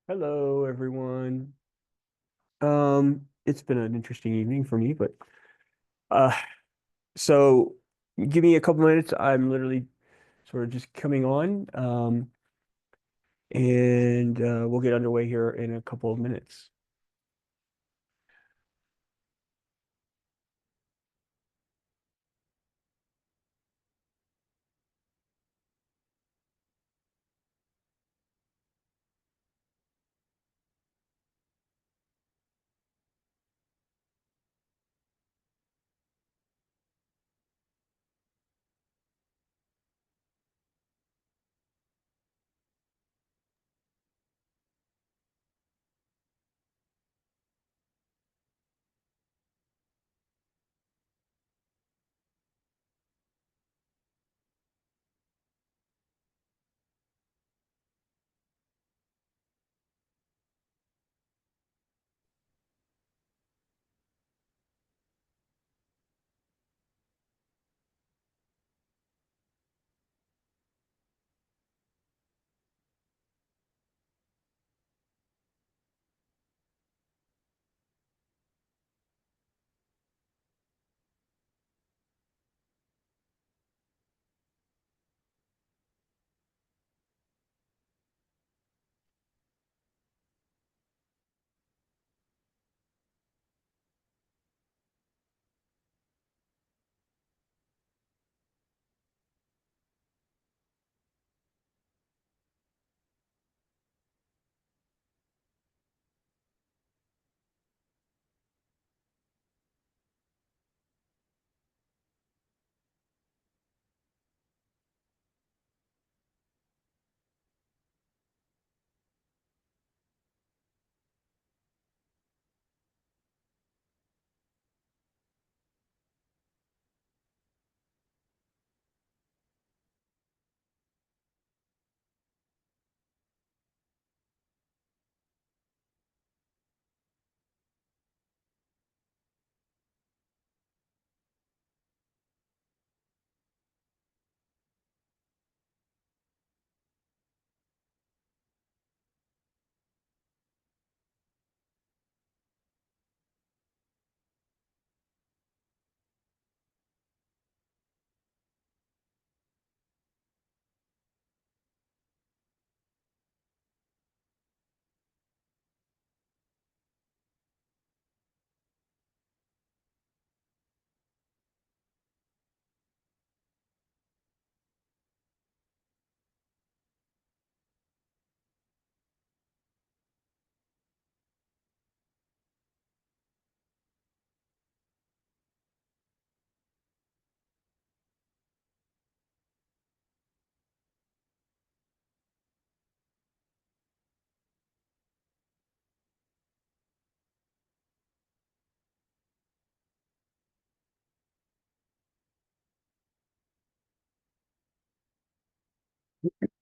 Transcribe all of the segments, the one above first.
Hello, everyone. It's been an interesting evening for me, but uh, so give me a couple minutes. I'm literally sort of just coming on, and we'll get underway here in a couple of minutes.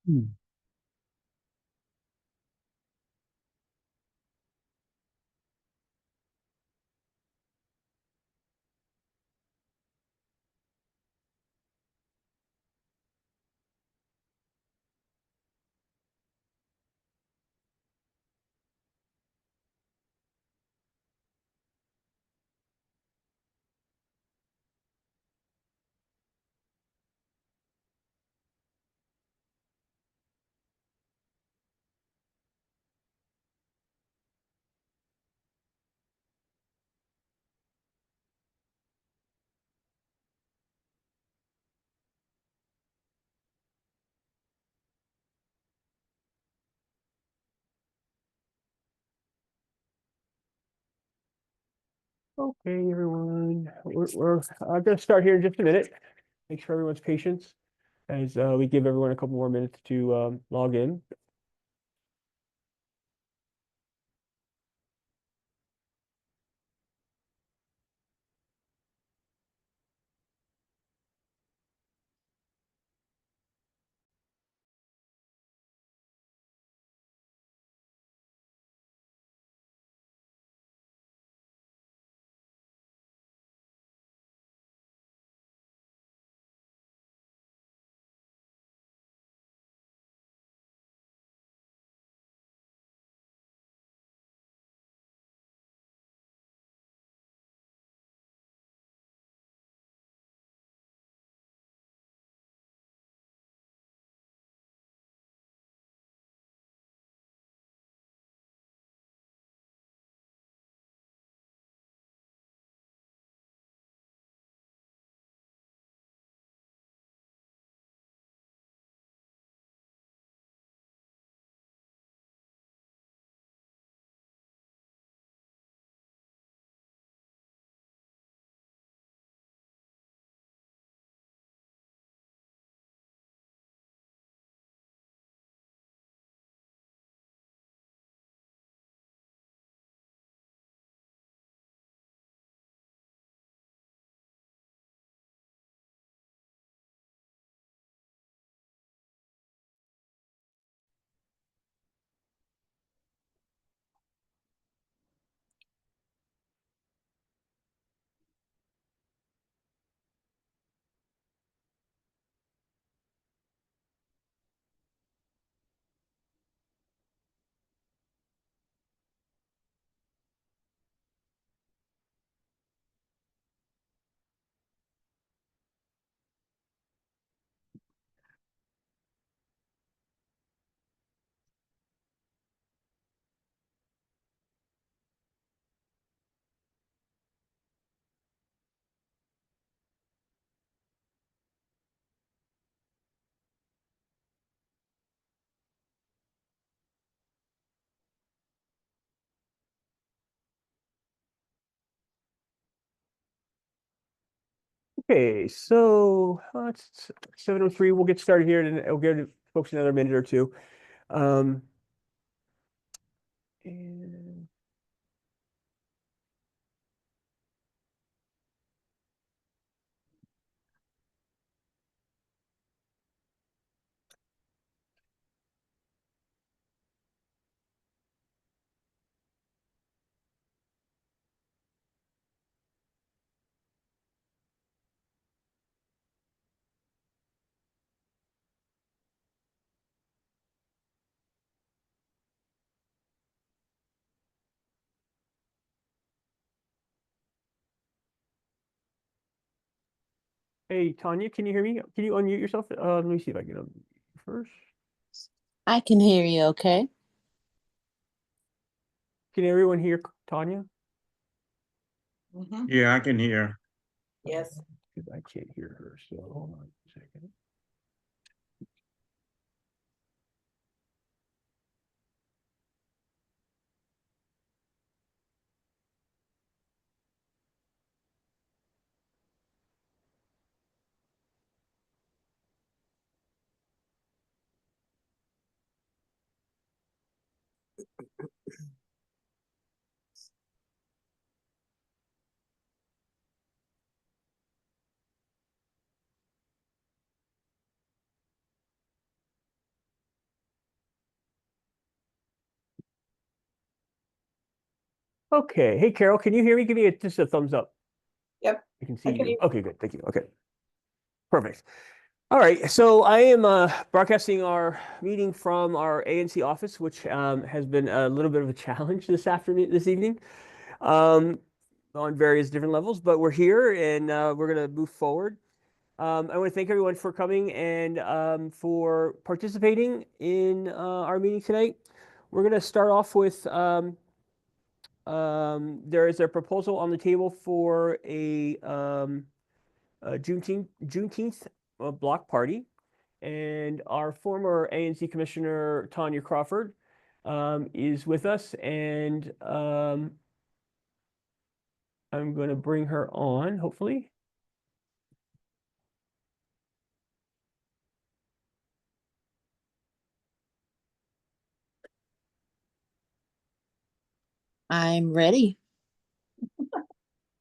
Hmm. Okay, everyone. We're going to start here in just a minute. Thanks for everyone's patience as we give everyone a couple more minutes to log in. Okay, so it's 7:03. We'll get started here, and we'll give folks another minute or two. And hey, Tonya, can you hear me? Can you unmute yourself? Let me see if I can unmute you first. I can hear you okay. Can everyone hear Tonya? Yeah, I can hear. Yes. Because I can't hear her, so hold on a second. Okay, hey, Carol, can you hear me? Give me just a thumbs up. Yep. I can see I can you. hear. Okay, good. Thank you. Okay. Perfect. All right, so I am broadcasting our meeting from our ANC office, which has been a little bit of a challenge this evening, on various different levels, but we're here and we're going to move forward. I want to thank everyone for coming and for participating in our meeting tonight. We're going to start off with there is a proposal on the table for a Juneteenth block party. And our former ANC Commissioner Tonya Crawford is with us, and I'm going to bring her on, hopefully. I'm ready.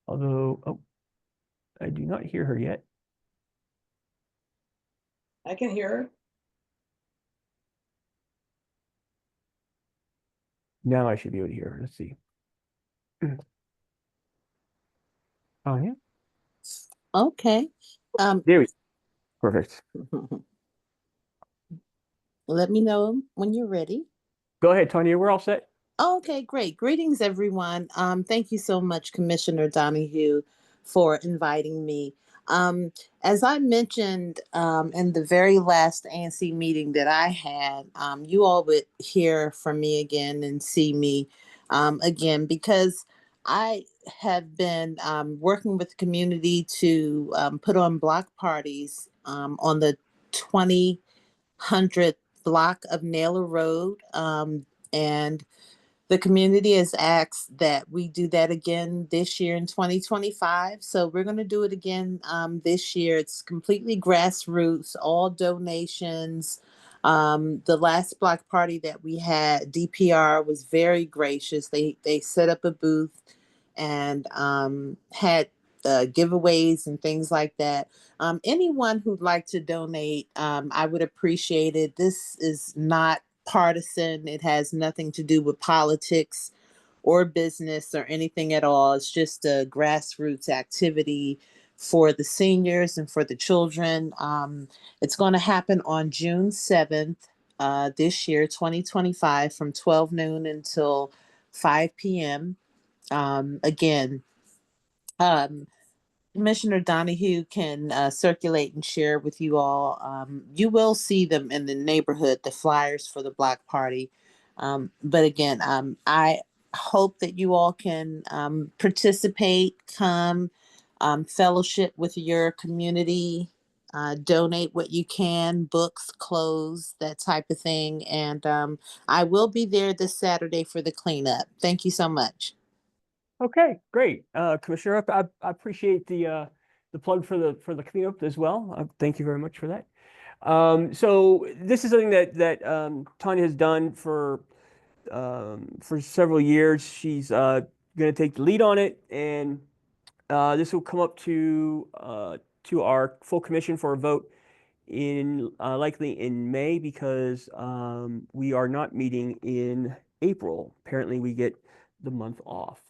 Although, oh, I do not hear her yet. I can hear her. Now I should be able to hear her. Let's see. Oh, yeah. Okay. There we go. Perfect. Let me know when you're ready. Go ahead, Tonya. We're all set. Okay, great. Greetings, everyone. Thank you so much, Commissioner Donohue, for inviting me. As I mentioned in the very last ANC meeting that I had, you all would hear from me again and see me again because I have been working with the community to put on block parties on the 200th block of Naylor Road. And the community has asked that we do that again this year in 2025. So we're going to do it again this year. It's completely grassroots, all donations. The last block party that we had, DPR was very gracious. They set up a booth and had giveaways and things like that. Anyone who'd like to donate, I would appreciate it. This is not partisan. It has nothing to do with politics or business or anything at all. It's just a grassroots activity for the seniors and for the children. It's going to happen on June 7th this year, 2025, from 12 noon until 5 p.m. Again, Commissioner Donohue can circulate and share with you all. You will see them in the neighborhood, the flyers for the block party. But again, I hope that you all can participate, come, fellowship with your community, donate what you can, books, clothes, that type of thing. And I will be there this Saturday for the cleanup. Thank you so much. Okay, great. Commissioner, I appreciate the the plug for the cleanup as well. Thank you very much for that. So this is something that Tonya has done for several years. She's going to take the lead on it, and this will come up to our full commission for a vote in likely in May, because we are not meeting in April. Apparently, we get the month off.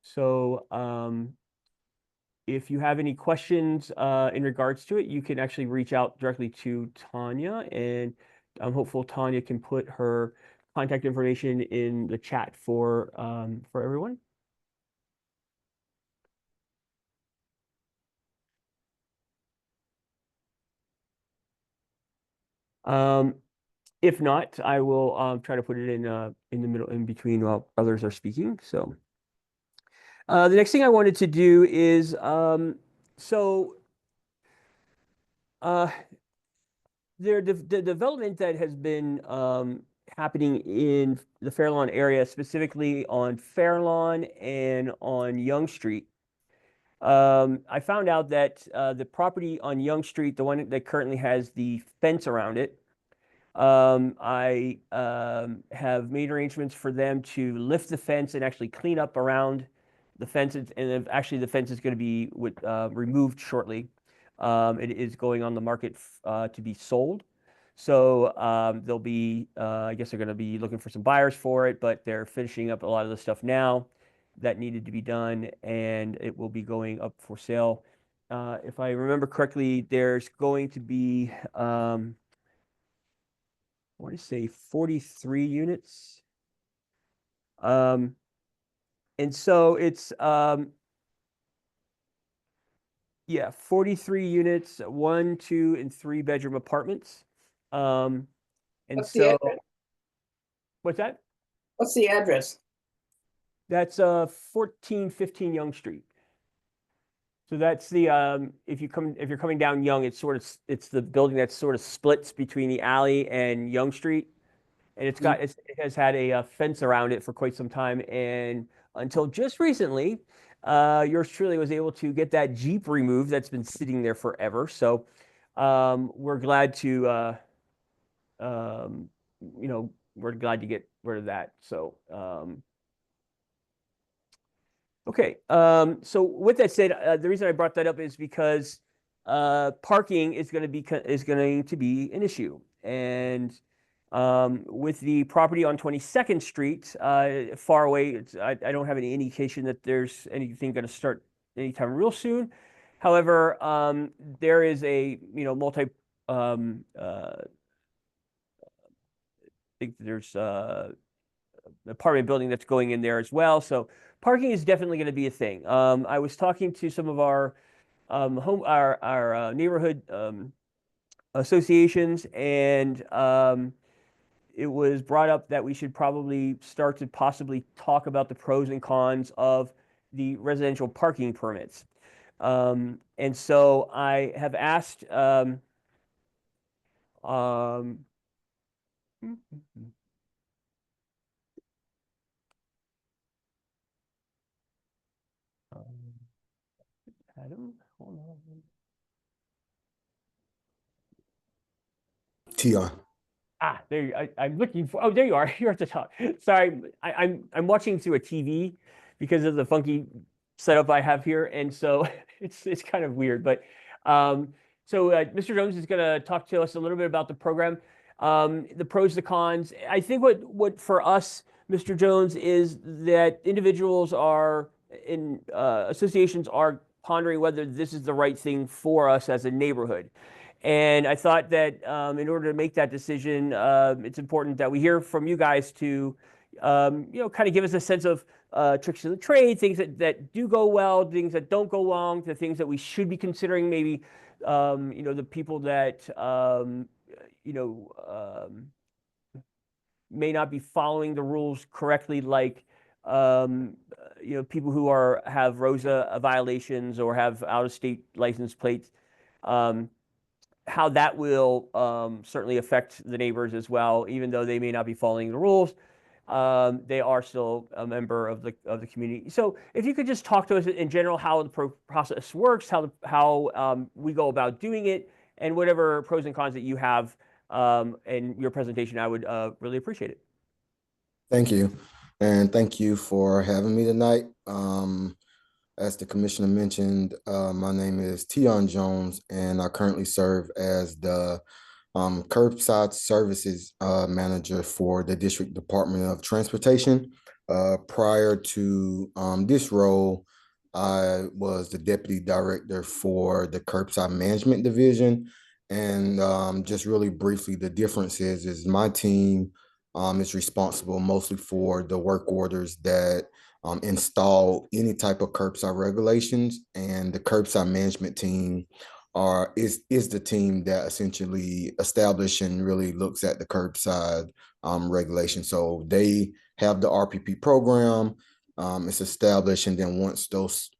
So if you have any questions in regards to it, you can actually reach out directly to Tonya, and I'm hopeful Tonya can put her contact information in the chat for everyone. If not, I will try to put it in the middle, in between while others are speaking. So the next thing I wanted to do is so the development that has been happening in the Fairlawn area, specifically on Fairlawn and on Young Street. I found out that the property on Young Street, the one that currently has the fence around it, I have made arrangements for them to lift the fence and actually clean up around the fence. And actually, the fence is going to be removed shortly. It is going on the market to be sold. So they'll be, I guess they're going to be looking for some buyers for it, but they're finishing up a lot of the stuff now that needed to be done, and it will be going up for sale. If I remember correctly, there's going to be, I want to say 43 units. And so it's, yeah, 43 units, 1, 2, and 3 bedroom apartments. And What's the so, address? what's that? What's the address? That's 1415 Young Street. So that's the if you're coming down Young, it's the building that sort of splits between the alley and Young Street, and it has had a fence around it for quite some time, and until just recently, yours truly was able to get that Jeep removed that's been sitting there forever. So we're glad to we're glad to get rid of that. So okay. So with that said, the reason I brought that up is because parking is going to be an issue, and with the property on 22nd Street, far away, I don't have any indication that there's anything going to start anytime real soon. However, there is a multi. I think there's apartment building that's going in there as well. So parking is definitely going to be a thing. I was talking to some of our neighborhood associations, and it was brought up that we should probably start to possibly talk about the pros and cons of the residential parking permits. And so I have asked Adam, hold on. Tyon. There you, I'm looking for. Oh, there you are. You're at the top. Sorry, I'm watching through a TV because of the funky setup I have here, and so it's kind of weird. But so Mr. Jones is going to talk to us a little bit about the program, the pros, the cons. I think what for us, Mr. Jones, is that individuals are in associations are pondering whether this is the right thing for us as a neighborhood. And I thought that in order to make that decision, it's important that we hear from you guys to, kind of give us a sense of tricks of the trade, things that do go well, things that don't go wrong, the things that we should be considering, maybe, the people that, may not be following the rules correctly, like, people who have ROSA violations or have out-of-state license plates. How that will certainly affect the neighbors as well, even though they may not be following the rules. they are still a member of the community. So if you could just talk to us in general how the process works, how we go about doing it, and whatever pros and cons that you have in your presentation, I would really appreciate it. Thank you. And thank you for having me tonight. As the commissioner mentioned, my name is Tyon Jones, and I currently serve as the curbside services manager for the District Department of Transportation. Prior to this role, I was the deputy director for the curbside management division. And just really briefly, the difference is my team is responsible mostly for the work orders that install any type of curbside regulations, and the curbside management team is the team that essentially establishes and really looks at the curbside regulation. So they have the RPP program, it's established, and then once those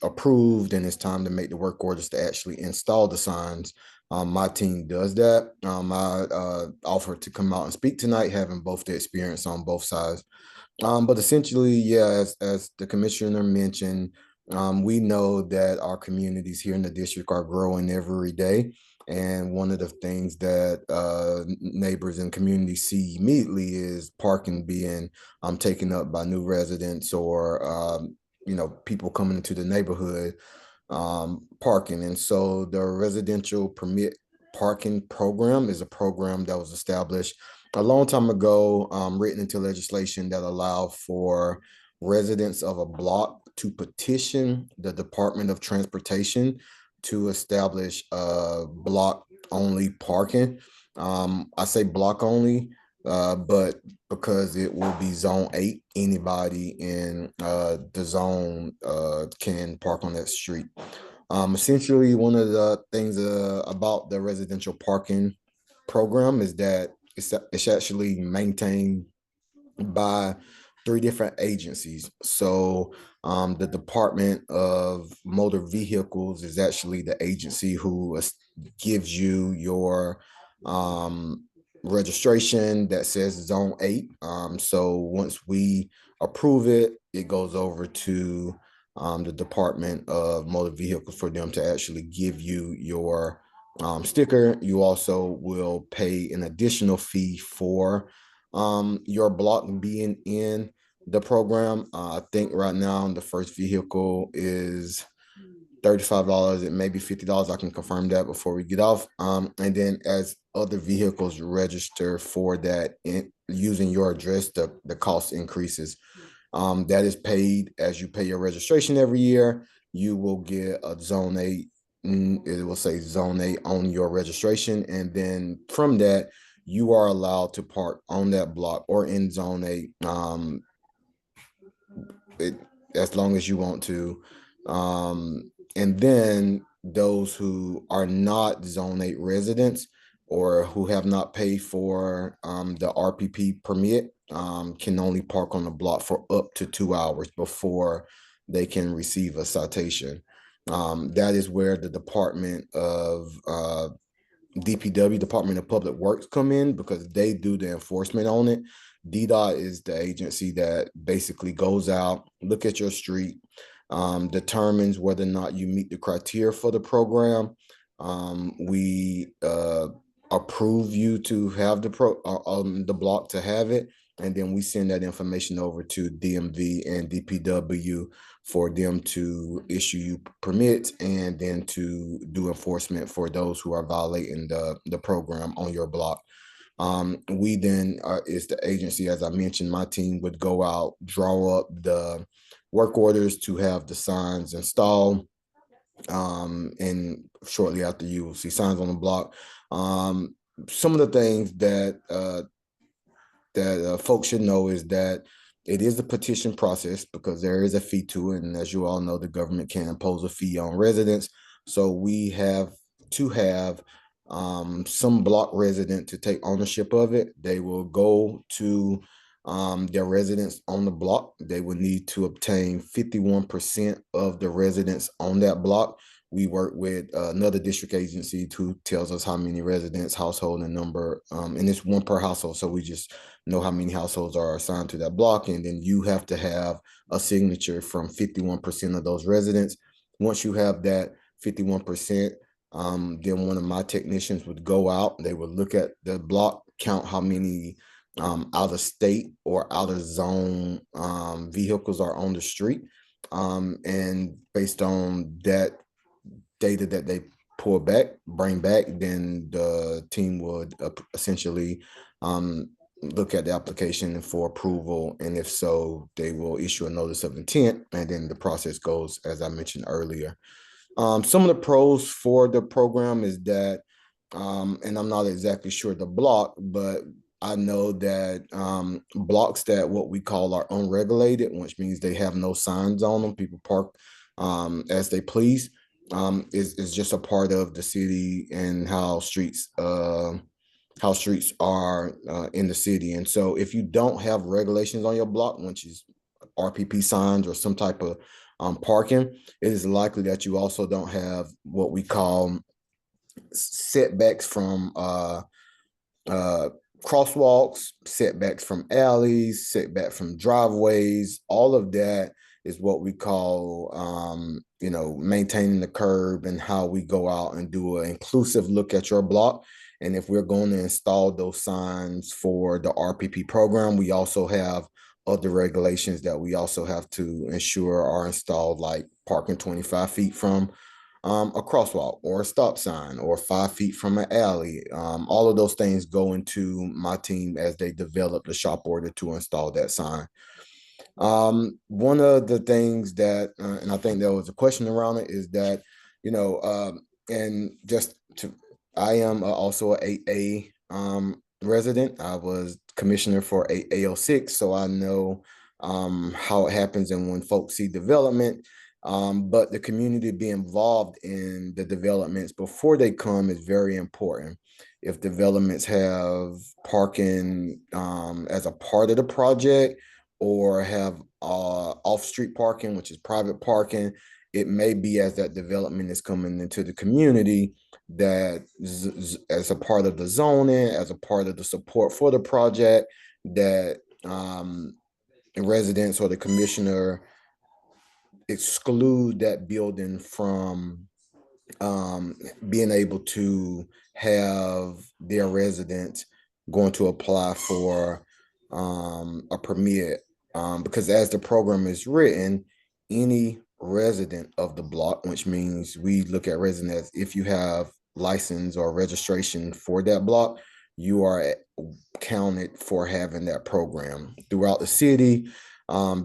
approved, and it's time to make the work orders to actually install the signs. My team does that. I offered to come out and speak tonight, having both the experience on both sides. But essentially, yeah, as the commissioner mentioned, we know that our communities here in the district are growing every day. And one of the things that neighbors and communities see immediately is parking being taken up by new residents, or people coming into the neighborhood parking. And so the residential permit parking program is a program that was established a long time ago, written into legislation that allowed for residents of a block to petition the Department of Transportation to establish block only parking. I say block only, but because it will be zone 8, anybody in the zone can park on that street. Essentially, one of the things about the residential parking program is that it's actually maintained by 3 different agencies. So the Department of Motor Vehicles is actually the agency who gives you your registration that says zone 8. So once we approve it, it goes over to the Department of Motor Vehicles for them to actually give you your sticker. You also will pay an additional fee for your block being in the program. I think right now the first vehicle is $35. It may be $50. I can confirm that before we get off. And then as other vehicles register for that using your address, the cost increases. That is paid as you pay your registration every year. You will get a zone 8. It will say zone 8 on your registration. And then from that, you are allowed to park on that block or in zone 8 as long as you want to. And then those who are not zone 8 residents or who have not paid for the RPP permit can only park on the block for up to 2 hours before they can receive a citation. That is where the Department of DPW, Department of Public Works, come in, because they do the enforcement on it. DDOT is the agency that basically goes out, look at your street, determines whether or not you meet the criteria for the program. We approve you to have the block to have it, and then we send that information over to DMV and DPW for them to issue you permits and then to do enforcement for those who are violating the program on your block. We then is the agency, as I mentioned, my team would go out, draw up the work orders to have the signs installed. And shortly after, you will see signs on the block. Some of the things that folks should know is that it is a petition process because there is a fee to it. And as you all know, the government can impose a fee on residents. So we have to have some block resident to take ownership of it. They will go to their residents on the block. They will need to obtain 51% of the residents on that block we work with another district agency who tells us how many residents, household, and number, and it's one per household. So we just know how many households are assigned to that block. And then you have to have a signature from 51% of those residents. Once you have that 51%, then one of my technicians would go out, they would look at the block, count how many out of state or out of zone vehicles are on the street. And based on that data that they bring back, then the team would essentially look at the application for approval. And if so, they will issue a notice of intent. And then the process goes, as I mentioned earlier. Some of the pros for the program is that, and I'm not exactly sure the block, but I know that blocks that what we call are unregulated, which means they have no signs on them, people park as they please, is just a part of the city and how streets are in the city. And so if you don't have regulations on your block, which is RPP signs or some type of parking, it is likely that you also don't have what we call setbacks from crosswalks, setbacks from alleys, setback from driveways. All of that is what we call, maintaining the curb, and how we go out and do an inclusive look at your block. And if we're going to install those signs for the RPP program, we also have other regulations that we also have to ensure are installed, like parking 25 feet from a crosswalk or a stop sign, or 5 feet from an alley. All of those things go into my team as they develop the shop order to install that sign. One of the things that, and I think there was a question around it, is that, I am also a 8A resident. I was commissioner for AO6, so I know how it happens and when folks see development. But the community being involved in the developments before they come is very important. If developments have parking as a part of the project, or have off-street parking, which is private parking, it may be as that development is coming into the community, that as a part of the zoning, as a part of the support for the project, that residents or the commissioner exclude that building from being able to have their residents going to apply for a permit, because as the program is written, any resident of the block, which means we look at residents, if you have license or registration for that block, you are counted for having that program throughout the city.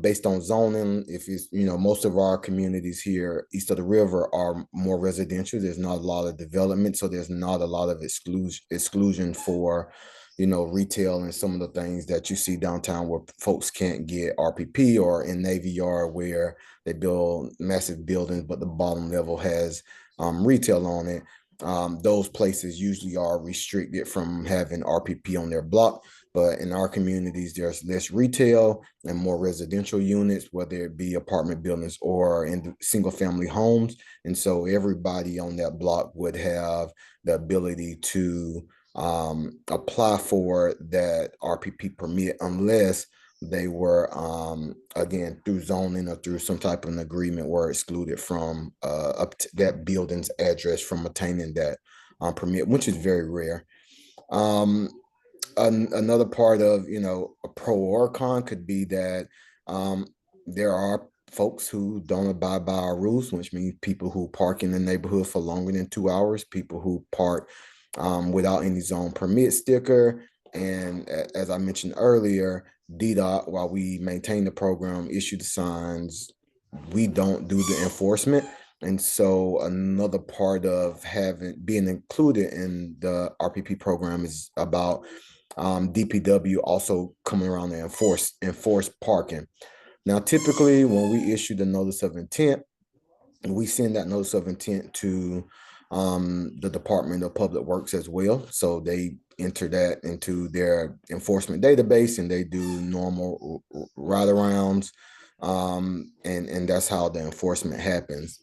Based on zoning, if it's, most of our communities here east of the river are more residential, there's not a lot of development, so there's not a lot of exclusion for retail and some of the things that you see downtown where folks can't get RPP, or in Navy Yard where they build massive buildings but the bottom level has retail on it. Those places usually are restricted from having RPP on their block. But in our communities, there's less retail and more residential units, whether it be apartment buildings or in single family homes. And so everybody on that block would have the ability to apply for that RPP permit, unless they were, again, through zoning or through some type of an agreement, were excluded from that building's address from attaining that permit, which is very rare. Another part of, a pro or con could be that there are folks who don't abide by our rules, which means people who park in the neighborhood for longer than 2 hours, people who park without any zone permit sticker. And as I mentioned earlier, DDOT, while we maintain the program, issue the signs, we don't do the enforcement. And so another part of being included in the RPP program is about DPW also coming around to enforce parking. Now, typically when we issue the notice of intent, we send that notice of intent to the Department of Public Works as well. So they enter that into their enforcement database, and they do normal ride arounds. And that's how the enforcement happens.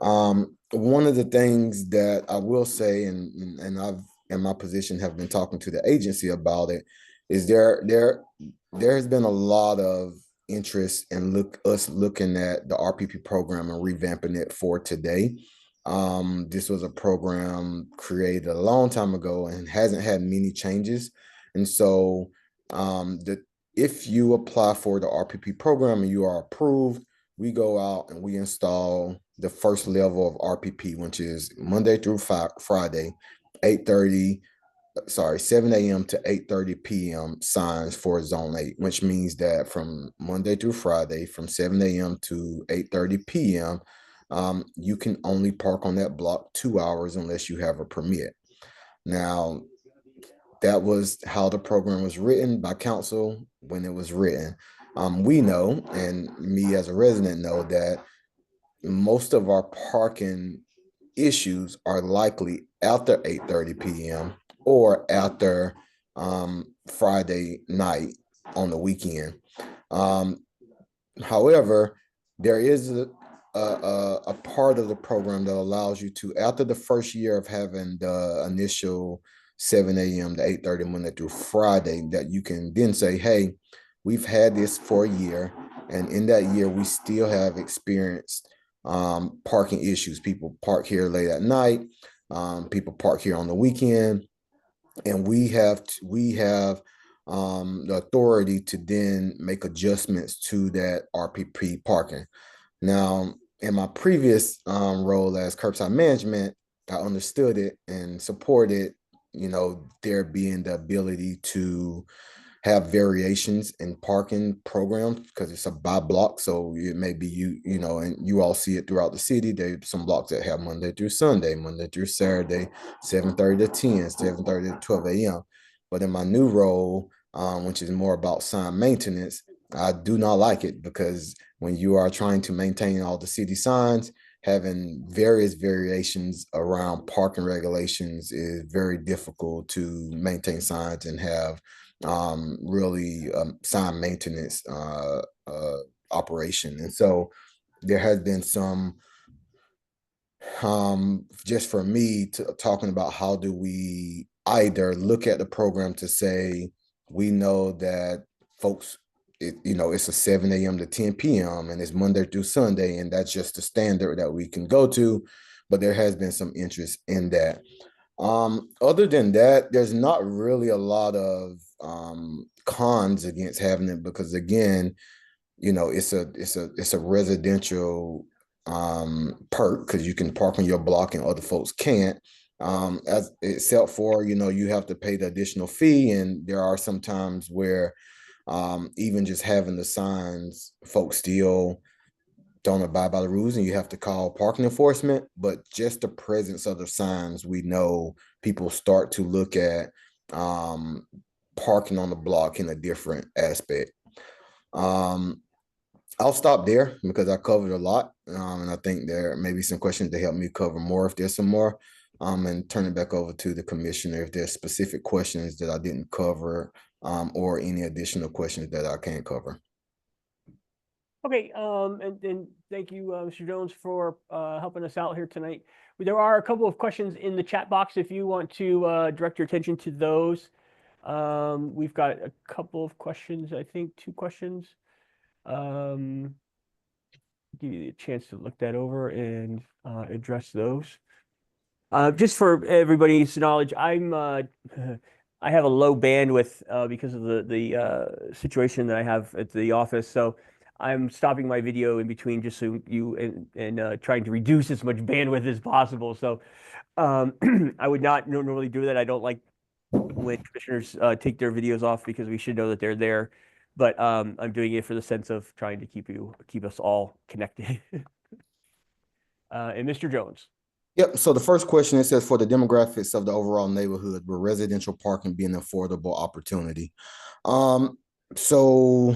One of the things that I will say, and I've in my position have been talking to the agency about it, is there has been a lot of interest in us looking at the RPP program and revamping it for today. This was a program created a long time ago and hasn't had many changes. And so if you apply for the RPP program and you are approved, we go out and we install the first level of RPP, which is Monday through Friday, 7 a.m. to 8:30 p.m. signs for Zone 8, which means that from Monday through Friday, from 7 a.m. to 8:30 p.m., you can only park on that block 2 hours unless you have a permit. Now, that was how the program was written by council when it was written. We know, and me as a resident know, that most of our parking issues are likely after 8:30 p.m. or after Friday night on the weekend. However, there is a part of the program that allows you to, after the first year of having the initial 7 a.m. to 8:30 Monday through Friday, that you can then say, hey, we've had this for a year, and in that year, we still have experienced parking issues. People park here late at night. People park here on the weekend, and we have the authority to then make adjustments to that RPP parking. Now, in my previous role as curbside management, I understood it and supported, there being the ability to have variations in parking programs because it's a by block. So it may be and you all see it throughout the city. There's some blocks that have Monday through Sunday, Monday through Saturday, 7:30 to 10, 7:30 to 12 a.m. But in my new role, which is more about sign maintenance, I do not like it because when you are trying to maintain all the city signs, having various variations around parking regulations is very difficult to maintain signs and have really sign maintenance operation. And so there has been some just for me talking about how do we either look at the program to say we know that folks it's a 7 a.m. to 10 p.m. and it's Monday through Sunday, and that's just the standard that we can go to. But there has been some interest in that. Other than that, there's not really a lot of cons against having it because again, it's a residential perk because you can park on your block and other folks can't. As except for you have to pay the additional fee, and there are some times where even just having the signs, folks still don't abide by the rules and you have to call parking enforcement. But just the presence of the signs, we know people start to look at parking on the block in a different aspect. I'll stop there because I covered a lot, and I think there may be some questions to help me cover more if there's some more, and turn it back over to the commissioner if there's specific questions that I didn't cover, or any additional questions that I can't cover. Okay, and thank you, Mr. Jones, for helping us out here tonight. There are a couple of questions in the chat box if you want to direct your attention to those. We've got a couple of questions, I think 2 questions. Give you a chance to look that over and address those. Just for everybody's knowledge, I have a low bandwidth because of the situation that I have at the office. So I'm stopping my video in between just so you and trying to reduce as much bandwidth as possible. So I would not normally do that. I don't like when commissioners take their videos off because we should know that they're there. But I'm doing it for the sense of trying to keep us all connected. And Mr. Jones. Yep. So the first question, it says, for the demographics of the overall neighborhood, will residential parking be an affordable opportunity? So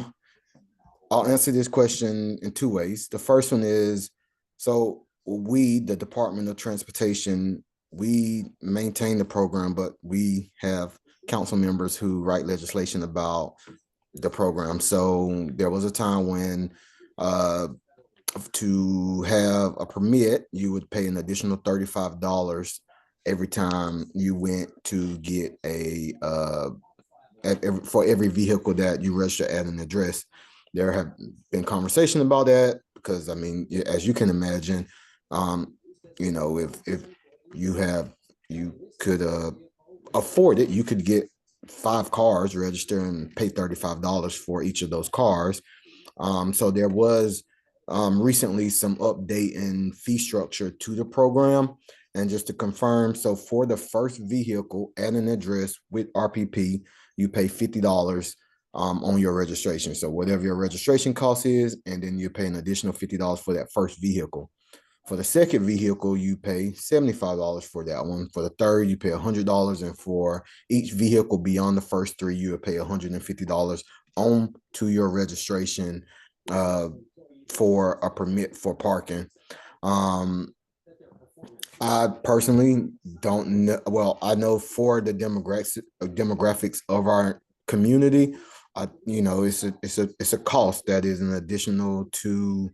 I'll answer this question in 2 ways. The first one is, so we, the Department of Transportation, we maintain the program, but we have council members who write legislation about the program. So there was a time when to have a permit, you would pay an additional $35 every time you went to get for every vehicle that you register at an address. There have been conversation about that because, I mean, as you can imagine, if you could afford it, you could get 5 cars registered and pay $35 for each of those cars. So there was recently some update in fee structure to the program. And just to confirm, so for the first vehicle at an address with RPP, you pay $50 on your registration. So whatever your registration cost is, and then you pay an additional $50 for that first vehicle. For the second vehicle, you pay $75 for that one. For the third, you pay $100. And for each vehicle beyond the first 3, you would pay $150 on to your registration for a permit for parking. I personally don't know. Well, I know for the demographics of our community, it's a cost that is an additional to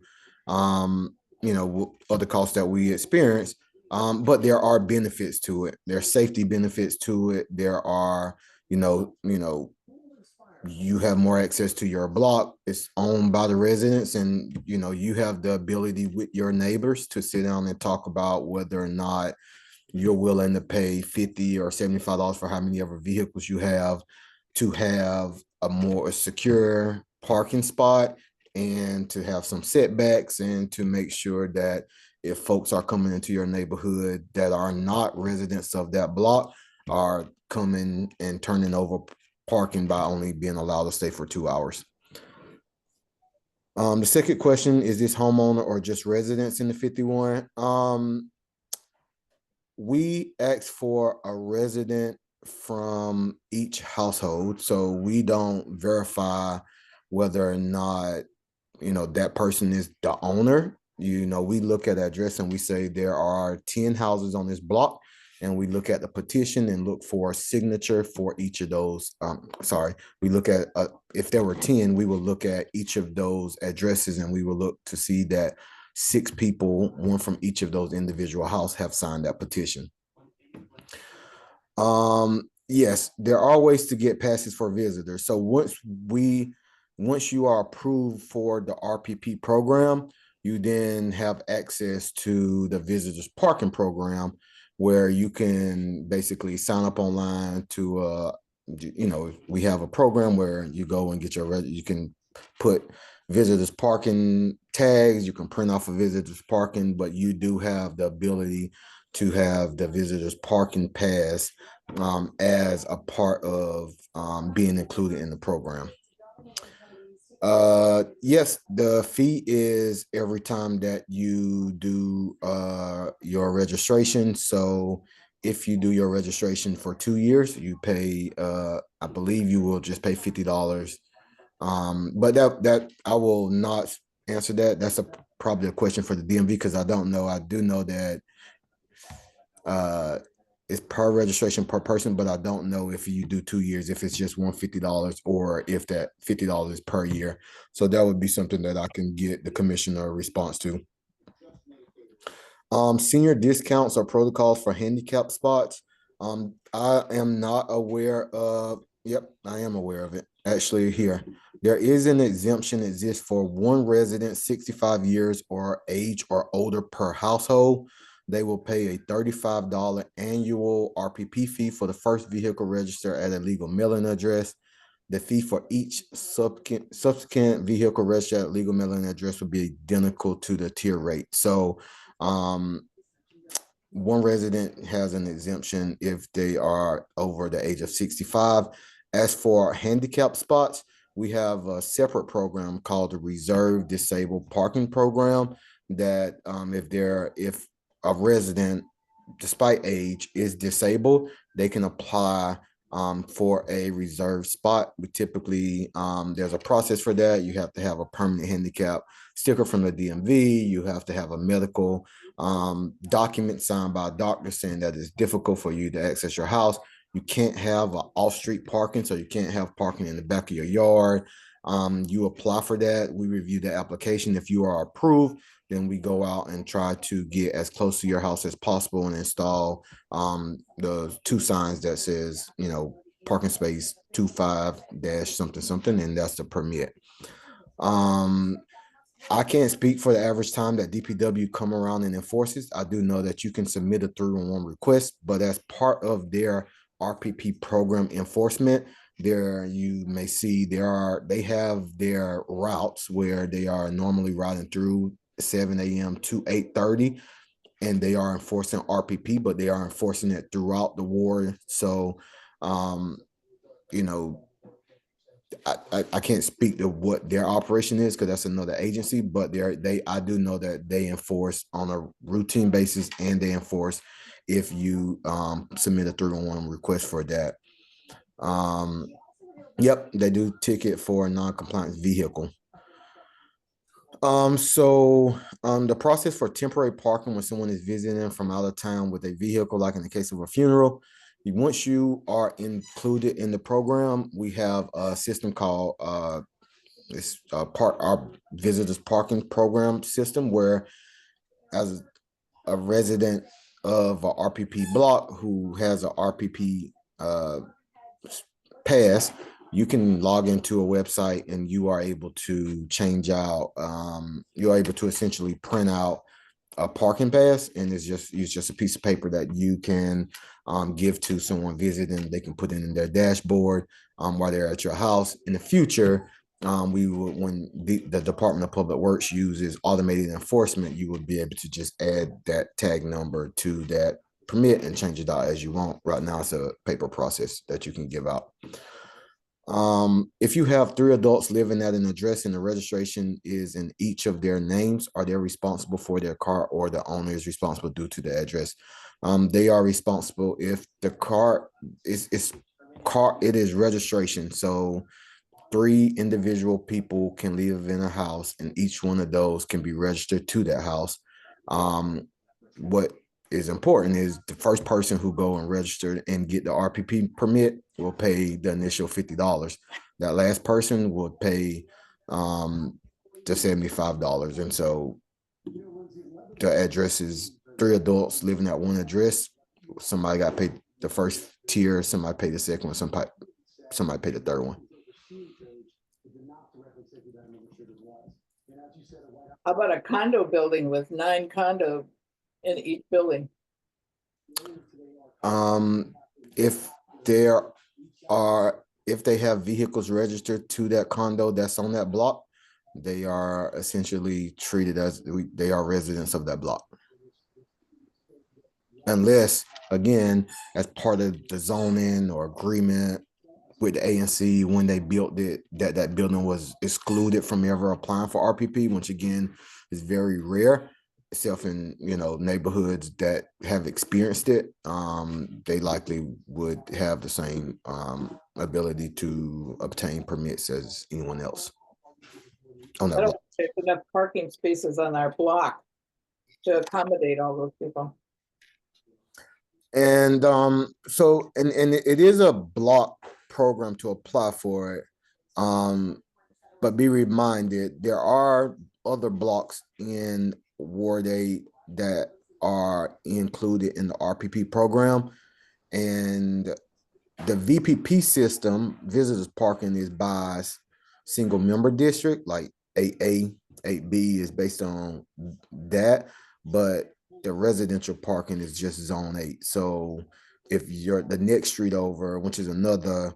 other costs that we experience. But there are benefits to it. There are safety benefits to it. There are, you have more access to your block. It's owned by the residents, and you have the ability with your neighbors to sit down and talk about whether or not you're willing to pay $50 or $75 for how many ever vehicles you have to have a more secure parking spot, and to have some setbacks, and to make sure that if folks are coming into your neighborhood that are not residents of that block are coming and turning over parking by only being allowed to stay for 2 hours. The second question, is this homeowner or just residents in the 51? We ask for a resident from each household, so we don't verify whether or not that person is the owner. We look at the address and we say there are 10 houses on this block, and we look at the petition and look for a signature for each of those. We look at if there were 10, we will look at each of those addresses, and we will look to see that 6 people, one from each of those individual houses, have signed that petition. Yes, there are ways to get passes for visitors. So once you are approved for the RPP program, you then have access to the visitors parking program, where you can basically sign up online to, we have a program where you go and get you can put visitors parking tags, you can print off a visitors parking, but you do have the ability to have the visitors parking pass as a part of being included in the program. Yes, the fee is every time that you do your registration. So if you do your registration for 2 years, you pay I believe you will just pay $50. But that I will not answer that. That's probably a question for the DMV, because I don't know. I do know that it's per registration per person, but I don't know if you do 2 years, if it's just $150 or if that $50 per year. So that would be something that I can get the commissioner a response to. Senior discounts or protocols for handicap spots. I am not aware of. Yep, I am aware of it. Actually, here there is an exemption exists for one resident 65 years or age or older per household. They will pay a $35 annual RPP fee for the first vehicle registered at a legal mailing address. The fee for each subsequent vehicle registered at a legal mailing address will be identical to the tier rate. So one resident has an exemption if they are over the age of 65. As for handicap spots, we have a separate program called the Reserve Disabled Parking Program that if a resident, despite age, is disabled, they can apply for a reserved spot. We typically, there's a process for that. You have to have a permanent handicap sticker from the DMV. You have to have a medical document signed by a doctor saying that it's difficult for you to access your house. You can't have off-street parking, so you can't have parking in the back of your yard. You apply for that. We review the application. If you are approved, then we go out and try to get as close to your house as possible and install the 2 signs that says, parking space 25 dash something something, and that's the permit. I can't speak for the average time that DPW come around and enforces. I do know that you can submit a 311 request, but as part of their RPP program enforcement, there you may see they have their routes where they are normally riding through 7 a.m. to 8:30, and they are enforcing RPP, but they are enforcing it throughout the ward. So, you know, I can't speak to what their operation is because that's another agency, but I do know that they enforce on a routine basis, and they enforce if you submit a 311 request for that. Yep, they do ticket for a non-compliant vehicle. The process for temporary parking when someone is visiting from out of town with a vehicle, like in the case of a funeral, once you are included in the program, we have a system called our visitors parking program system, where as a resident of a RPP block who has a RPP pass, you can log into a website and you are able to change out, you're able to essentially print out a parking pass, and it's just a piece of paper that you can give to someone visiting. They can put it in their dashboard while they're at your house. In the future, when the Department of Public Works uses automated enforcement, you would be able to just add that tag number to that permit and change it out as you want. Right now, it's a paper process that you can give out. If you have 3 adults living at an address and the registration is in each of their names, are they responsible for their car, or the owner is responsible due to the address? They are responsible if the car it is registration. So 3 individual people can live in a house, and each one of those can be registered to that house. What is important is the first person who go and register and get the RPP permit will pay the initial $50. That last person will pay the $75. And so the address is 3 adults living at one address. Somebody got paid the first tier, somebody paid the second one, somebody paid the third one. How about a condo building with 9 condos in each building? If they have vehicles registered to that condo that's on that block, they are essentially treated as they are residents of that block. Unless, again, as part of the zoning or agreement with the ANC, when they built it, that building was excluded from ever applying for RPP, which again is very rare, except in neighborhoods that have experienced it. They likely would have the same ability to obtain permits as anyone else on that block. There's enough parking spaces on our block to accommodate all those people. And so it is a block program to apply for it. But be reminded, there are other blocks in Ward 8 that are included in the RPP program. And the VPP system, visitors parking, is by single member district, like 8A, 8B is based on that. But the residential parking is just zone 8. So if you're the next street over, which is another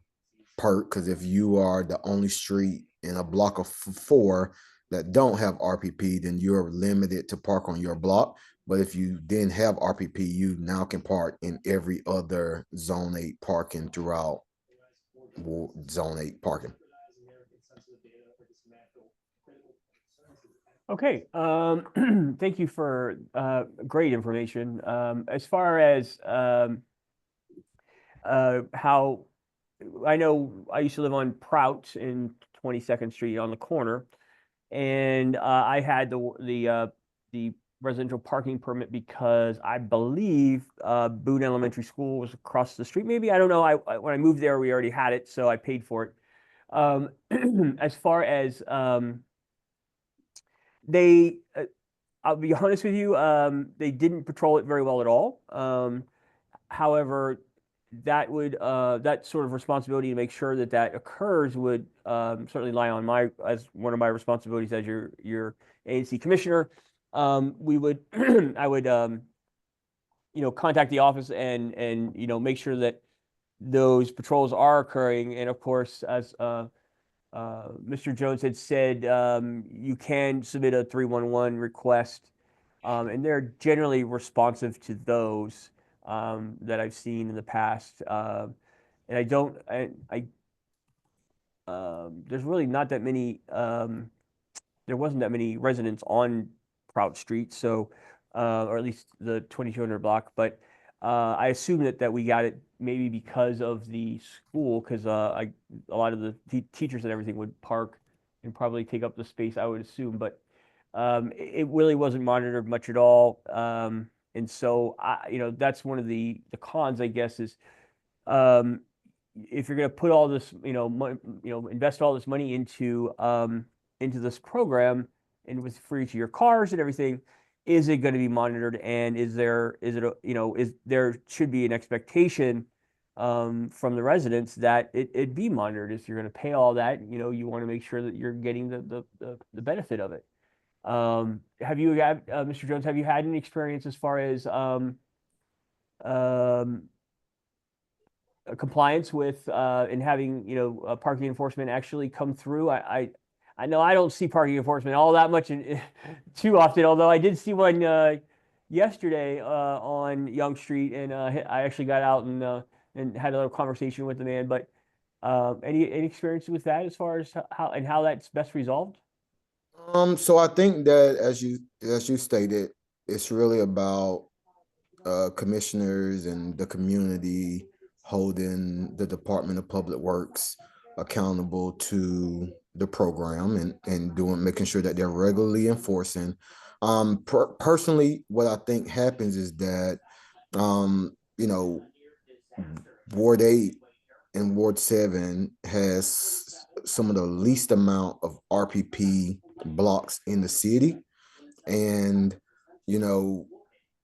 perk, because if you are the only street in a block of 4 that don't have RPP, then you're limited to park on your block. But if you didn't have RPP, you now can park in every other zone 8 parking throughout zone 8 parking. Okay, thank you for great information. As far as how I know, I used to live on Prout in 22nd Street on the corner, and I had the residential parking permit because I believe Boone Elementary School was across the street. Maybe, I don't know. When I moved there, we already had it, so I paid for it. As far as they, I'll be honest with you, they didn't patrol it very well at all. However, that would that sort of responsibility to make sure that that occurs would certainly lie on my as one of my responsibilities as your ANC commissioner. We would I would contact the office and make sure that those patrols are occurring. And of course, as Mr. Jones had said, you can submit a 311 request, and they're generally responsive to those that I've seen in the past. And I don't, there's really not that many, there wasn't that many residents on Prout Street, so, or at least the 2200 block, but I assume that we got it maybe because of the school, because a lot of the teachers and everything would park and probably take up the space, I would assume, but it really wasn't monitored much at all. And so that's one of the cons, I guess, is if you're going to put all this, invest all this money into this program and with for each of your cars and everything, is it going to be monitored? And is there should be an expectation from the residents that it be monitored? If you're going to pay all that, you want to make sure that you're getting the benefit of it. Have you had, Mr. Jones, have you had any experience as far as compliance with and having parking enforcement actually come through? I know I don't see parking enforcement all that much too often, although I did see one yesterday on Young Street, and I actually got out and had a little conversation with the man. But any experience with that as far as how that's best resolved? So I think that as you stated, it's really about commissioners and the community holding the Department of Public Works accountable to the program and making sure that they're regularly enforcing. Personally, what I think happens is that Ward 8 and Ward 7 has some of the least amount of RPP blocks in the city. And,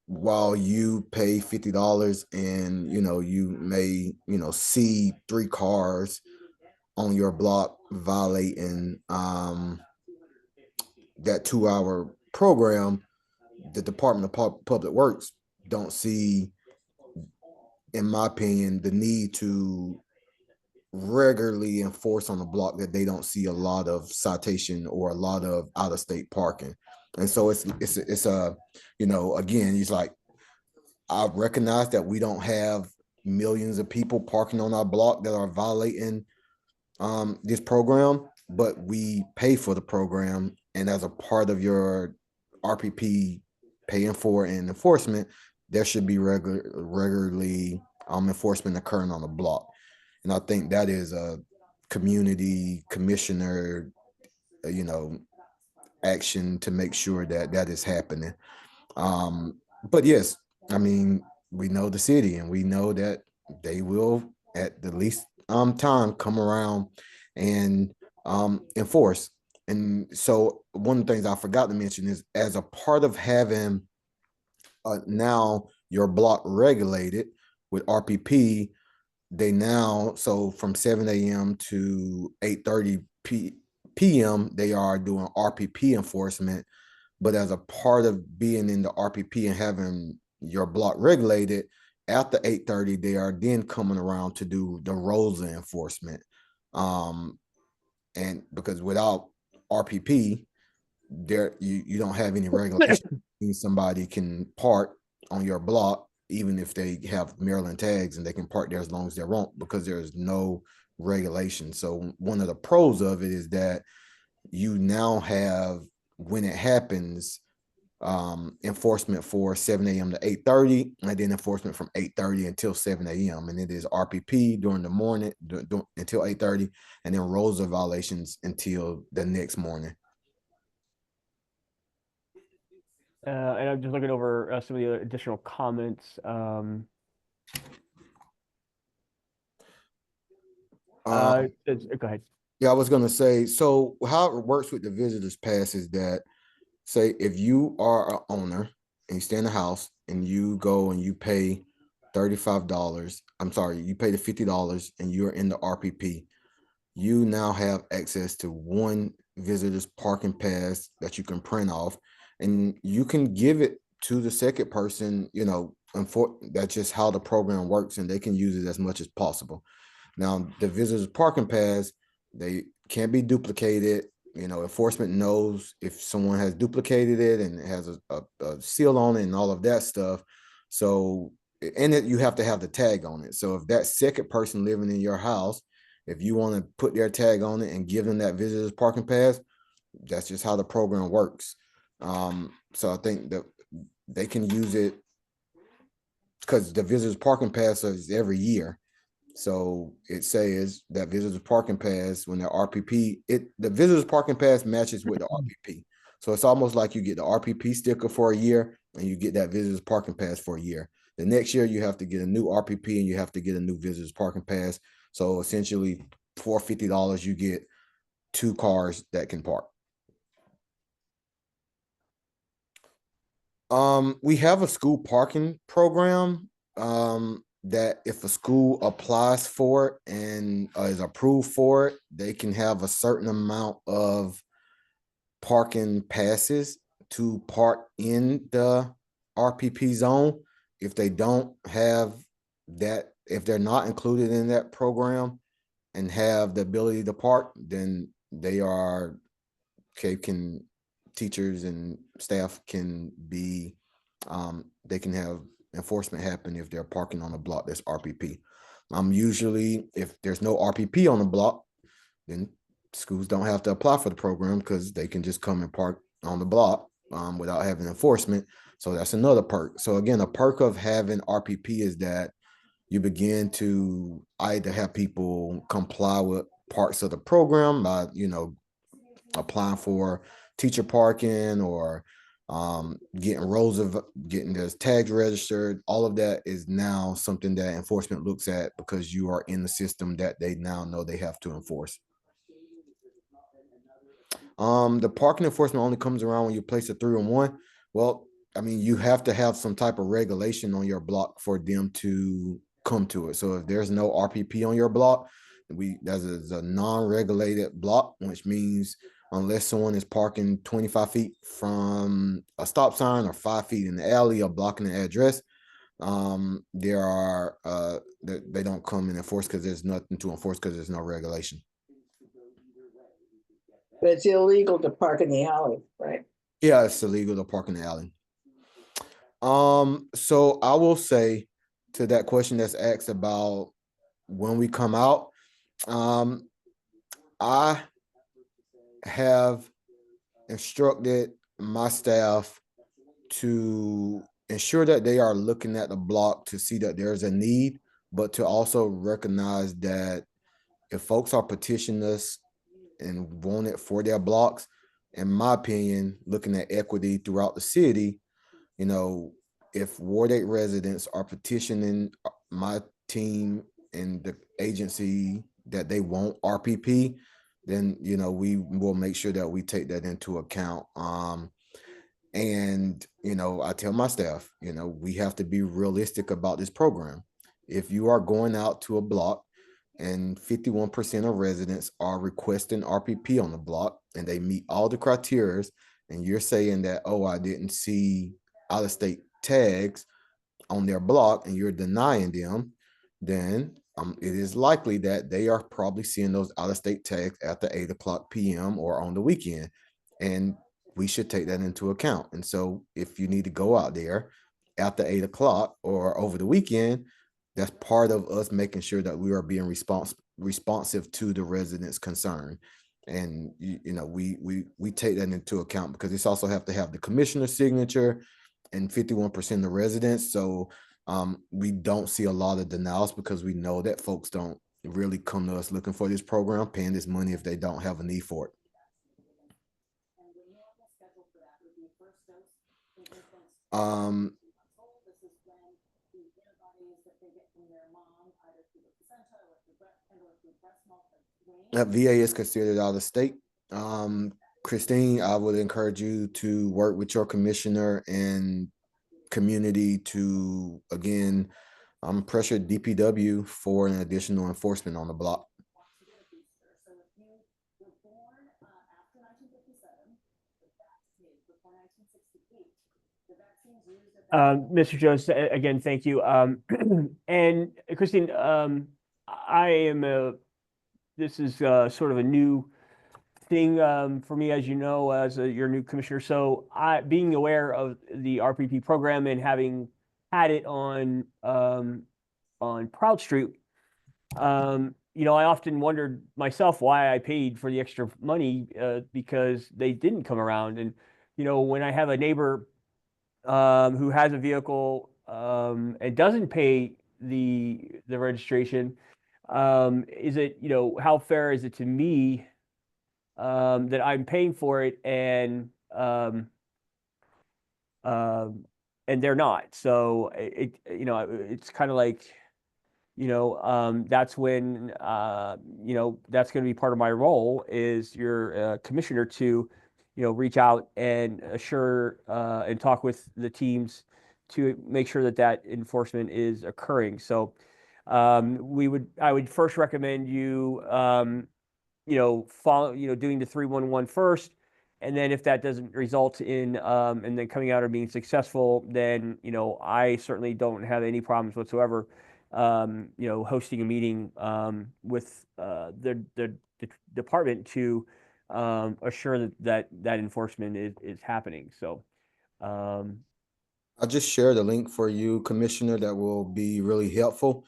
while you pay $50 and, you may, see 3 cars on your block violating that 2-hour program, the Department of Public Works don't see, in my opinion, the need to regularly enforce on the block that they don't see a lot of citation or a lot of out-of-state parking. And so it's again, it's like, I recognize that we don't have millions of people parking on our block that are violating this program, but we pay for the program, and as a part of your RPP paying for and enforcement, there should be regularly enforcement occurring on the block. And I think that is a community commissioner, action to make sure that that is happening. But yes, I mean, we know the city, and we know that they will at the least time come around and enforce. And so one of the things I forgot to mention is, as a part of having now your block regulated with RPP, they now, so from 7 a.m. to 8:30 p.m., they are doing RPP enforcement. But as a part of being in the RPP and having your block regulated, after 8:30, they are then coming around to do the ROSA enforcement. And because without RPP, there you don't have any regulation. Somebody can park on your block, even if they have Maryland tags, and they can park there as long as they want, because there's no regulation. So one of the pros of it is that you now have, when it happens, enforcement for 7 a.m. to 8:30, and then enforcement from 8:30 until 7 a.m. And it is RPP during the morning until 8:30, and then ROSA violations until the next morning. And I'm just looking over some of the additional comments. Go ahead. Yeah, I was gonna say, so how it works with the visitors pass is that, say if you are an owner and you stay in the house and you go and you pay $35, I'm sorry, you pay the $50 and you're in the RPP, you now have access to one visitor's parking pass that you can print off, and you can give it to the second person, and that's just how the program works, and they can use it as much as possible. Now, the visitor's parking pass, they can't be duplicated. Enforcement knows if someone has duplicated it and it has a seal on it and all of that stuff. So, and you have to have the tag on it. So if that second person living in your house, if you want to put their tag on it and give them that visitor's parking pass, that's just how the program works. So I think that they can use it because the visitors parking pass is every year. So it says that visitors parking pass, when the RPP, the visitors parking pass matches with the RPP. So it's almost like you get the RPP sticker for a year and you get that visitors parking pass for a year. The next year you have to get a new RPP and you have to get a new visitors parking pass. So essentially for $50 you get 2 cars that can park. We have a school parking program that if a school applies for it and is approved for it, they can have a certain amount of parking passes to park in the RPP zone. If they don't have that, if they're not included in that program and have the ability to park, then they are teachers and staff can be, they can have enforcement happen if they're parking on a block that's RPP. Usually if there's no RPP on the block, then schools don't have to apply for the program because they can just come and park on the block without having enforcement. So that's another perk. So again, a perk of having RPP is that you begin to either have people comply with parts of the program by, applying for teacher parking or getting those tags registered. All of that is now something that enforcement looks at because you are in the system that they now know they have to enforce. The parking enforcement only comes around when you place a 3-on-1. Well, I mean, you have to have some type of regulation on your block for them to come to it. So if there's no RPP on your block, that's a non-regulated block, which means unless someone is parking 25 feet from a stop sign or 5 feet in the alley or blocking the address, they don't come and enforce because there's nothing to enforce because there's no regulation. But it's illegal to park in the alley, right? Yeah, it's illegal to park in the alley. So I will say to that question that's asked about when we come out, I have instructed my staff to ensure that they are looking at the block to see that there's a need, but to also recognize that if folks are petitioning us and want it for their blocks, in my opinion, looking at equity throughout the city, if Ward 8 residents are petitioning my team and the agency that they want RPP, then, we will make sure that we take that into account. And, I tell my staff, we have to be realistic about this program. If you are going out to a block and 51% of residents are requesting RPP on the block and they meet all the criteria, and you're saying that, oh, I didn't see out-of-state tags on their block and you're denying them, then it is likely that they are probably seeing those out-of-state tags after 8:00 p.m. or on the weekend. And we should take that into account. And so if you need to go out there after 8:00 or over the weekend, that's part of us making sure that we are being responsive to the residents' concern. And we take that into account because it's also have to have the commissioner's signature and 51% of residents. So we don't see a lot of denials because we know that folks don't really come to us looking for this program, paying this money if they don't have a need for it. VA is considered out of state. Christine, I would encourage you to work with your commissioner and community to, again, pressure DPW for an additional enforcement on the block. Mr. Jones, again, thank you. And Christine, this is sort of a new thing for me, as you know, as your new commissioner. So being aware of the RPP program and having had it on Proud Street, you know, I often wondered myself why I paid for the extra money because they didn't come around. And, you know, when I have a neighbor who has a vehicle and doesn't pay the registration, is it, you know, how fair is it to me that I'm paying for it and they're not? So you know, it's kind of like, you know, that's when you know, that's going to be part of my role is your commissioner to, you know, reach out and assure and talk with the teams to make sure that that enforcement is occurring. So I would first recommend you, you know, doing the 311 first. And then if that doesn't result in, and then coming out or being successful, then, you know, I certainly don't have any problems whatsoever, you know, hosting a meeting with the department to assure that enforcement is happening. So I'll just share the link for you, Commissioner, that will be really helpful.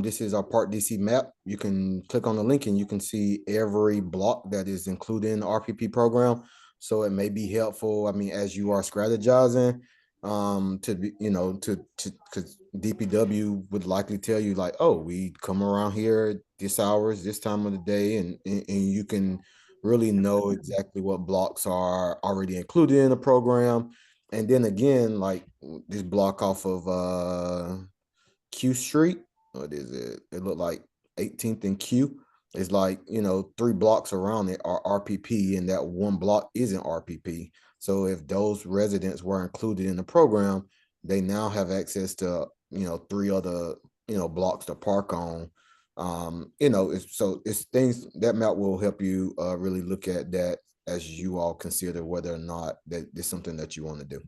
This is our Part DC map. You can click on the link and you can see every block that is included in the RPP program. So it may be helpful, I mean, as you are strategizing, to be, you know, because DPW would likely tell you like, oh, we come around here this hours, this time of the day, and you can really know exactly what blocks are already included in the program. And then again, like this block off of Q Street, what is it? It looked like 18th and Q. It's like, you know, 3 blocks around it are RPP, and that one block isn't RPP. So if those residents were included in the program, they now have access to, you know, 3 other, you know, blocks to park on. You know, it's things that map will help you really look at that as you all consider whether or not that is something that you want to do.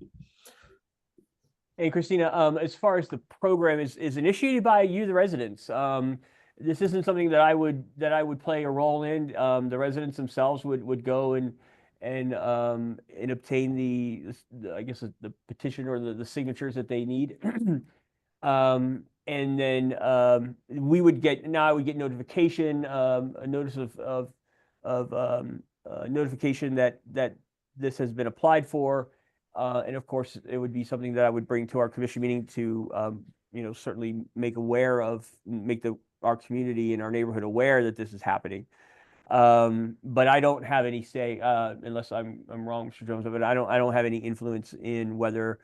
Hey, Christina, as far as the program is initiated by you, the residents. This isn't something that I would play a role in. The residents themselves would go and obtain the I guess the petition or the signatures that they need. And then I would get notification, a notice of notification that this has been applied for. And of course, it would be something that I would bring to our commission meeting to, you know, certainly make our community and our neighborhood aware that this is happening. But I don't have any say, unless I'm wrong, Mr. Jones, but I don't have any influence in whether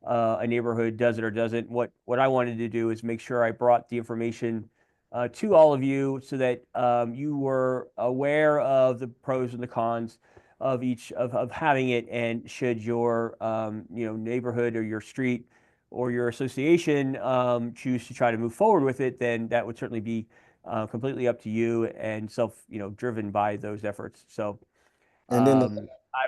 a neighborhood does it or doesn't. What I wanted to do is make sure I brought the information to all of you so that you were aware of the pros and the cons of each of having it, and should your you know, neighborhood or your street or your association choose to try to move forward with it, then that would certainly be completely up to you and driven by those efforts. So And then Mhm. I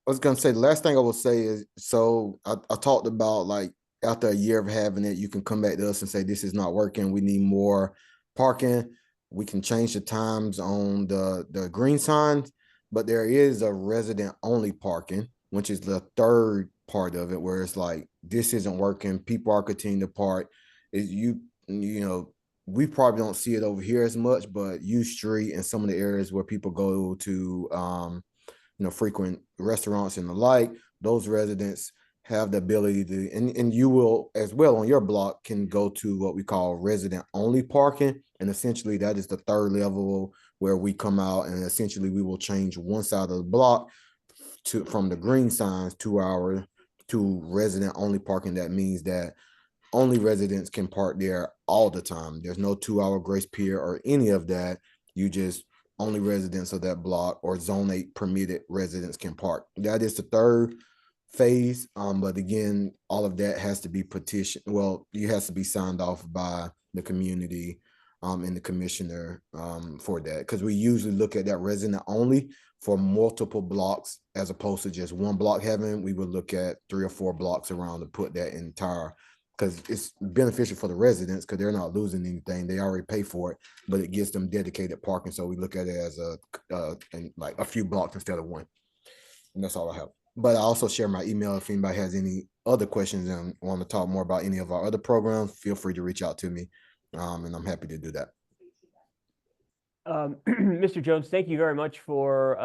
was gonna say the last thing I will say is, so I talked about like after a year of having it, you can come back to us and say this is not working. We need more parking. We can change the times on the green signs, but there is a resident only parking, which is the third part of it, where it's like this isn't working. People are continuing to park. Is you know, we probably don't see it over here as much, but U Street and some of the areas where people go to you know, frequent restaurants and the like, those residents have the ability to, and you will as well on your block can go to what we call resident only parking. And essentially that is the third level where we come out and essentially we will change one side of the block from the green signs to resident only parking. That means that only residents can park there all the time. There's no 2-hour grace period or any of that. You just only residents of that block or zone 8 permitted residents can park. That is the third phase. But again, all of that has to be petitioned. Well, it has to be signed off by the community and the commissioner for that, because we usually look at that resident only for multiple blocks as opposed to just one block having. We would look at 3 or 4 blocks around to put that entire, because it's beneficial for the residents because they're not losing anything. They already pay for it, but it gives them dedicated parking. So we look at it as like a few blocks instead of one. And that's all I have. But I also share my email if anybody has any other questions and want to talk more about any of our other programs. Feel free to reach out to me, and I'm happy to do that. Mr. Jones, thank you very much for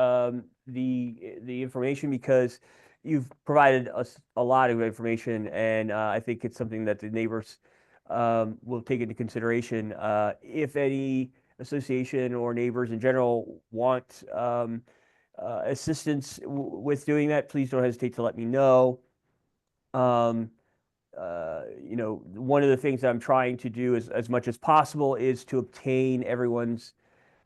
the information, because you've provided us a lot of information, and I think it's something that the neighbors will take into consideration. If any association or neighbors in general want assistance with doing that, please don't hesitate to let me know. You know, one of the things that I'm trying to do as much as possible is to obtain everyone's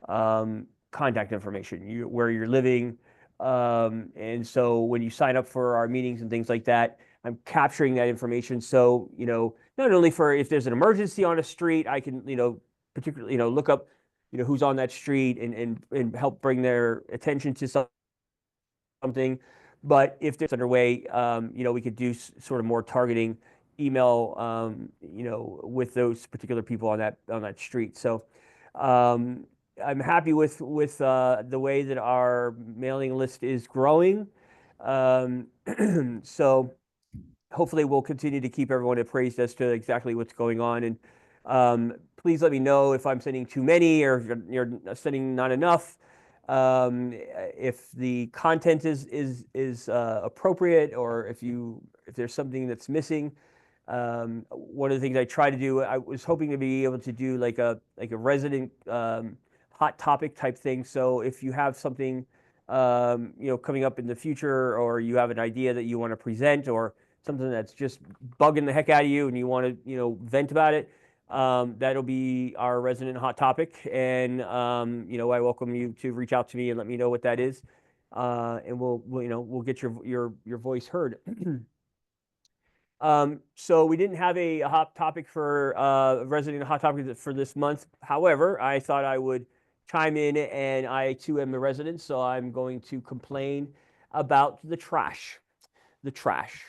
contact information, where you're living. And so when you sign up for our meetings and things like that, I'm capturing that information. So, you know, not only for if there's an emergency on a street, I can, you know, particularly, you know, look up, you know, who's on that street and help bring their attention to something. But if there's underway, you know, we could do sort of more targeting email, you know, with those particular people on that street. So, I'm happy with the way that our mailing list is growing. So hopefully we'll continue to keep everyone appraised as to exactly what's going on. And please let me know if I'm sending too many or if you're sending not enough. If the content is appropriate, or if there's something that's missing. One of the things I try to do, I was hoping to be able to do like a resident hot topic type thing. So if you have something you know, coming up in the future, or you have an idea that you want to present, or something that's just bugging the heck out of you and you want to, you know, vent about it, that'll be our resident hot topic. And you know, I welcome you to reach out to me and let me know what that is, and we'll you know, we'll get your voice heard. So we didn't have a hot topic for resident hot topic for this month. However, I thought I would chime in, and I too am a resident, so I'm going to complain about the trash. The trash.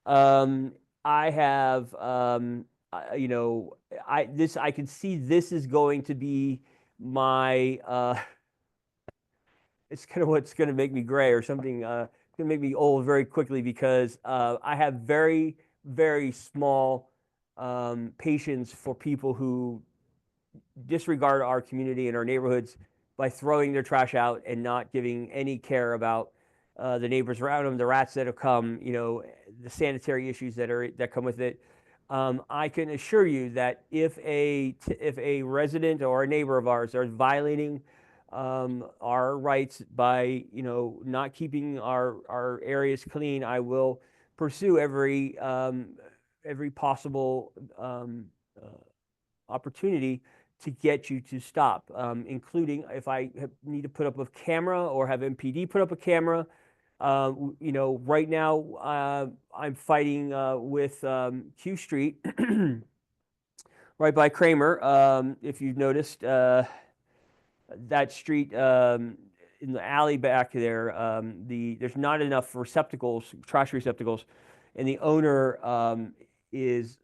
I have, you know, I can see this is going to be my, it's kind of what's going to make me gray or something. It's going to make me old very quickly, because I have very, very small patience for people who disregard our community and our neighborhoods by throwing their trash out and not giving any care about the neighbors around them, the rats that have come, you know, the sanitary issues that come with it. I can assure you that if a resident or a neighbor of ours are violating our rights by, you know, not keeping our areas clean, I will pursue every possible opportunity to get you to stop, including if I need to put up a camera or have MPD put up a camera. You know, right now I'm fighting with Q Street, right by Kramer. If you've noticed, that street in the alley back there, there's not enough receptacles, trash receptacles, and the owner is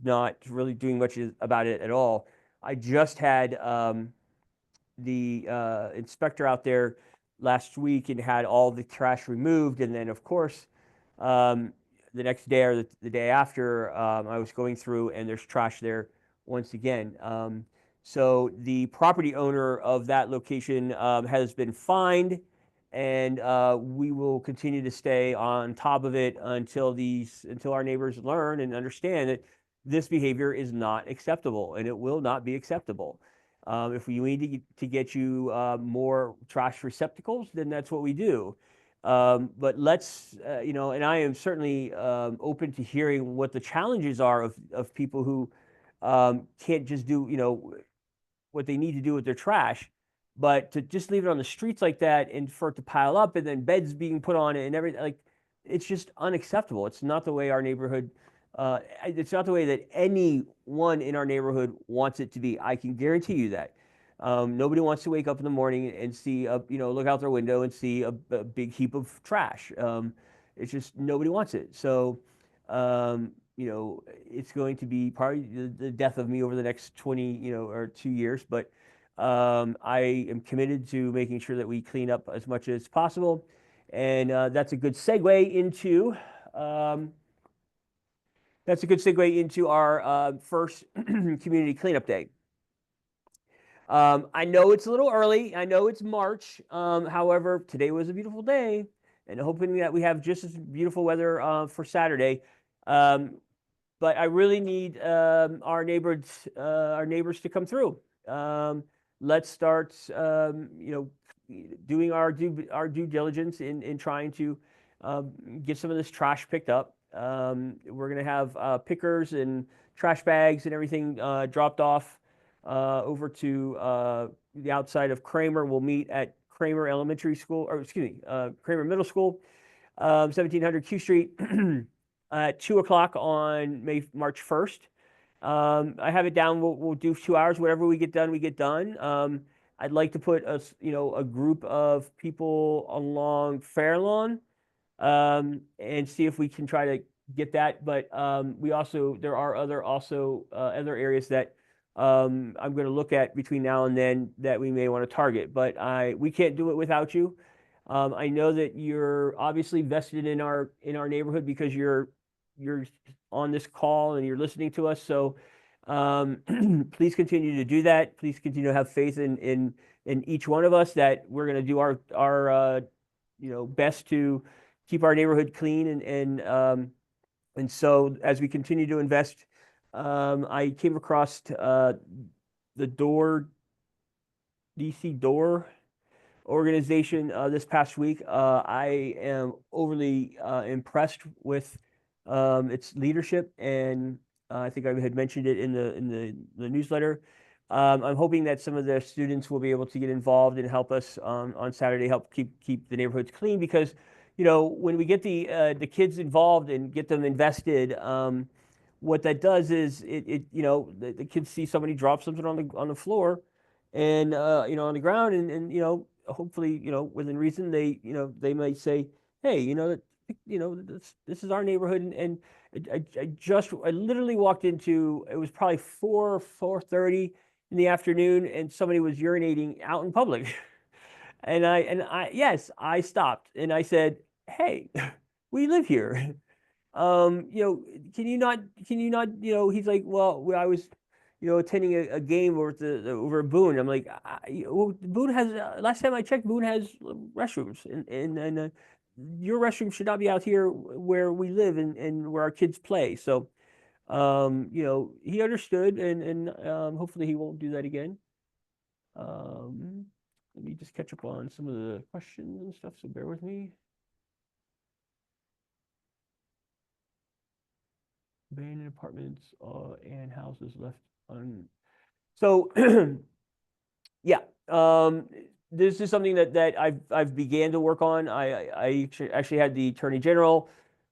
not really doing much about it at all. I just had the inspector out there last week and had all the trash removed, and then of course the next day or the day after, I was going through and there's trash there once again. So the property owner of that location has been fined, and we will continue to stay on top of it until our neighbors learn and understand that this behavior is not acceptable, and it will not be acceptable. If we need to get you more trash receptacles, then that's what we do. But let's, and I am certainly open to hearing what the challenges are of people who can't just do, what they need to do with their trash, but to just leave it on the streets like that and for it to pile up and then beds being put on it and everything, like, it's just unacceptable. It's not the way our neighborhood, it's not the way that anyone in our neighborhood wants it to be. I can guarantee you that. Nobody wants to wake up in the morning and see look out their window and see a big heap of trash. It's just nobody wants it. So, it's going to be probably the death of me over the next 20, or 2 years. But I am committed to making sure that we clean up as much as possible. And that's a good segue into our first community cleanup day. I know it's a little early. I know it's March. However, today was a beautiful day, and hoping that we have just as beautiful weather for Saturday. But I really need our neighbors to come through. Let's start, doing our due diligence in trying to get some of this trash picked up. We're gonna have pickers and trash bags and everything dropped off over to the outside of Kramer. We'll meet at Kramer Elementary School, or excuse me, Kramer Middle School, 1700 Q Street at 2 o'clock on March 1st. I have it down. We'll do 2 hours. Whatever we get done, we get done. I'd like to put a group of people along Fairlawn and see if we can try to get that. But there are other areas that I'm going to look at between now and then that we may want to target. But we can't do it without you. I know that you're obviously vested in our neighborhood because you're on this call and you're listening to us. So please continue to do that. Please continue to have faith in each one of us that we're going to do our best to keep our neighborhood clean. And so as we continue to invest, I came across the DC Door organization this past week. I am overly impressed with its leadership, and I think I had mentioned it in the newsletter. I'm hoping that some of the students will be able to get involved and help us on Saturday, help keep the neighborhoods clean, because when we get the kids involved and get them invested, what that does is the kids see somebody drop something on the floor and on the ground, and hopefully within reason they might say, hey, this is our neighborhood. And I literally walked into, it was probably 4:30 in the afternoon, and somebody was urinating out in public. And I stopped and I said, hey, we live here. Can you not, he's like, well, I was, attending a game over at Boone. I'm like, Boone has, last time I checked, Boone has restrooms, and your restroom should not be out here where we live and where our kids play. So, he understood, and hopefully he won't do that again. Let me just catch up on some of the questions and stuff, so bear with me. Abandoned apartments and houses left on. So yeah, this is something that I've began to work on. I actually had the Attorney General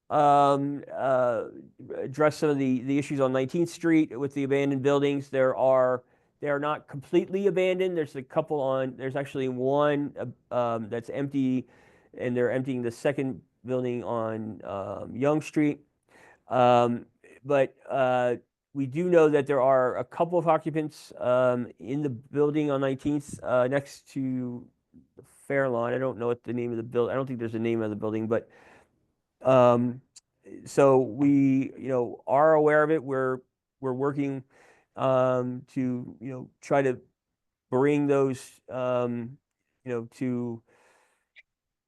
address some of the issues on 19th Street with the abandoned buildings. They are not completely abandoned. There's a couple there's actually one that's empty, and they're emptying the second building on Young Street. But we do know that there are a couple of occupants in the building on 19th next to the Fairlawn. I don't know what the name of the building. I don't think there's a name of the building, but so we are aware of it. We're working to try to bring those to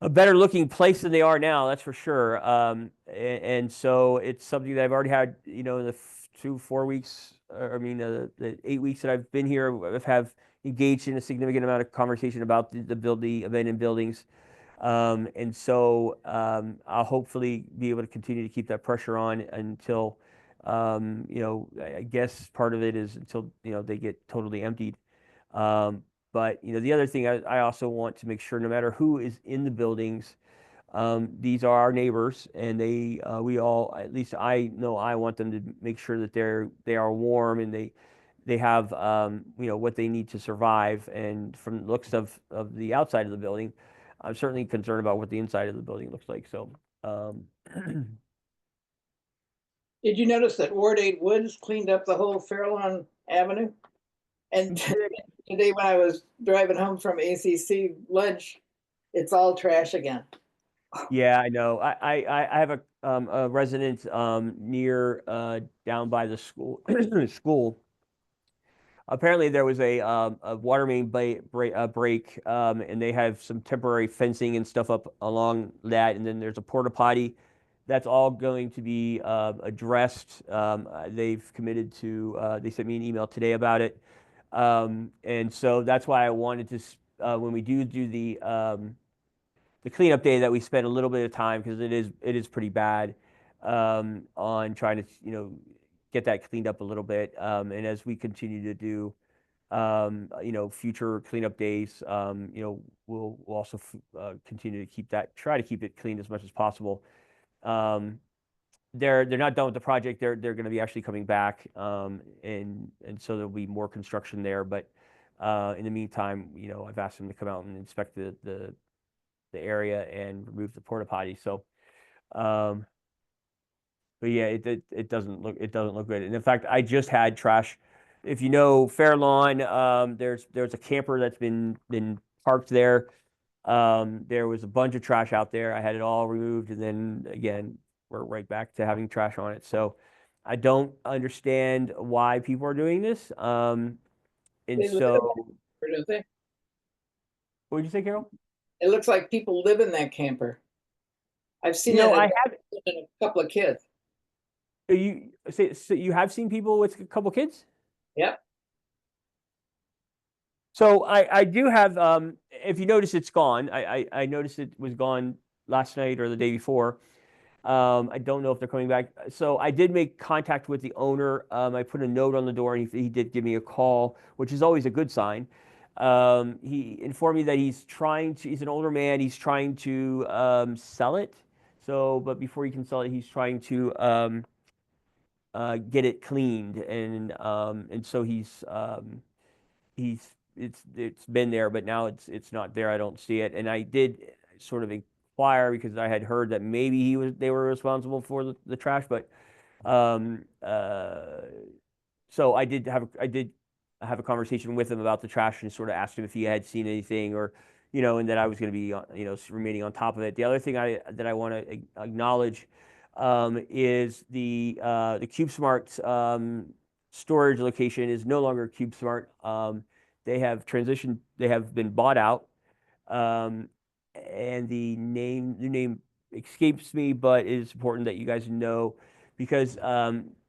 a better looking place than they are now, that's for sure. And so it's something that I've already had, in the 4 weeks, the 8 weeks that I've been here, have engaged in a significant amount of conversation about the abandoned buildings. And so I'll hopefully be able to continue to keep that pressure on until, you know, I guess part of it is until, you know, they get totally emptied. But, you know, the other thing I also want to make sure no matter who is in the buildings, these are our neighbors, and we all, at least I know I want them to make sure that they are warm and they have, you know, what they need to survive. And from the looks of the outside of the building, I'm certainly concerned about what the inside of the building looks like. So, Did you notice that Ward 8 Woods cleaned up the whole Fairlawn Avenue? And today when I was driving home from ACC lunch, it's all trash again. yeah, I know. I have a resident near down by the school school. Apparently there was a water main break, and they have some temporary fencing and stuff up along that, and then there's a porta potty. That's all going to be addressed. They've committed to. They sent me an email today about it, and so that's why I wanted to when we do the cleanup day that we spend a little bit of time because it is pretty bad on trying to get that cleaned up a little bit. And as we continue to do future cleanup days, we'll also continue to try to keep it clean as much as possible. They're not done with the project. They're going to be actually coming back, and so there'll be more construction there. But in the meantime, I've asked them to come out and inspect the area and remove the porta potty. So, but yeah, it doesn't look good. And in fact, I just had trash. If you know Fairlawn, there's a camper that's been parked there. There was a bunch of trash out there. I had it all removed, and then again, we're right back to having trash on it. So I don't understand why people are doing this. And They live so, in there, don't they? what did you say, Carol? It looks like people live in that camper. I've seen it I have. in a couple of kids. So you have seen people with a couple kids? Yep. So I do have. If you notice, it's gone. I noticed it was gone last night or the day before. I don't know if they're coming back. So I did make contact with the owner. I put a note on the door, and he did give me a call, which is always a good sign. He informed me that he's an older man. He's trying to sell it. So, but before he can sell it, he's trying to get it cleaned, and so it's been there, but now it's not there. I don't see it, and I did sort of inquire because I had heard that maybe they were responsible for the trash, but so I did have a conversation with him about the trash and sort of asked him if he had seen anything or and that I was going to be remaining on top of it. The other thing that I want to acknowledge is the CubeSmart storage location is no longer CubeSmart. They have transitioned. They have been bought out, and the new name escapes me, but it is important that you guys know because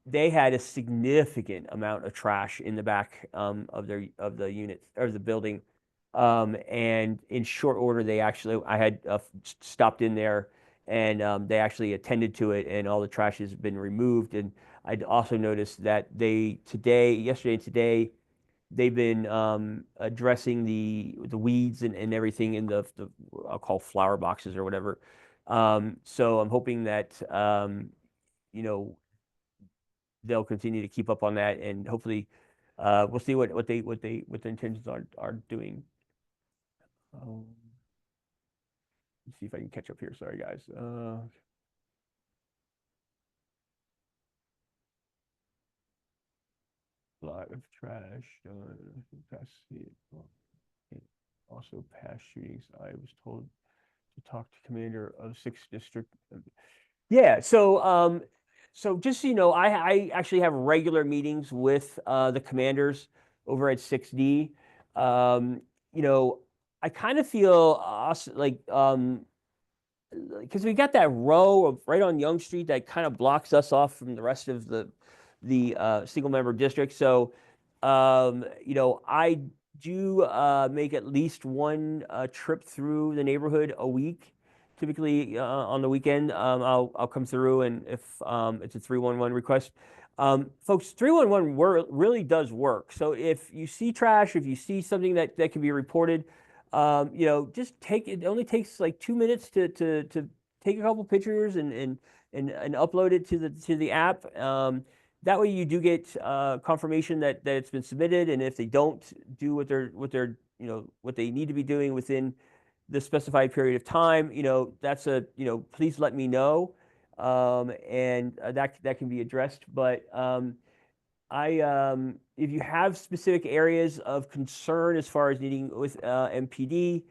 they had a significant amount of trash in the back of the unit or the building, and in short order, I had stopped in there. And they actually attended to it, and all the trash has been removed. And I'd also noticed that yesterday and today, they've been addressing the weeds and everything in the I'll call flower boxes or whatever. So I'm hoping that they'll continue to keep up on that, and hopefully we'll see what their intentions are doing. Let's see if I can catch up here. Sorry, guys. Lot of trash. Also past shootings. I was told to talk to commander of 6th district. Yeah. So just so you know, I actually have regular meetings with the commanders over at 6D. I kind of feel like because we got that row of right on Young Street that kind of blocks us off from the rest of the single member district. So, I do make at least one trip through the neighborhood a week. Typically on the weekend, I'll come through, and if it's a 311 request, folks, 311 really does work. So if you see trash, if you see something that can be reported, just take it. It only takes like 2 minutes to take a couple pictures and upload it to the app. That way you do get confirmation that it's been submitted, and if they don't do what they need to be doing within the specified period of time, that's please let me know, and that can be addressed. But if you have specific areas of concern as far as needing with MPD,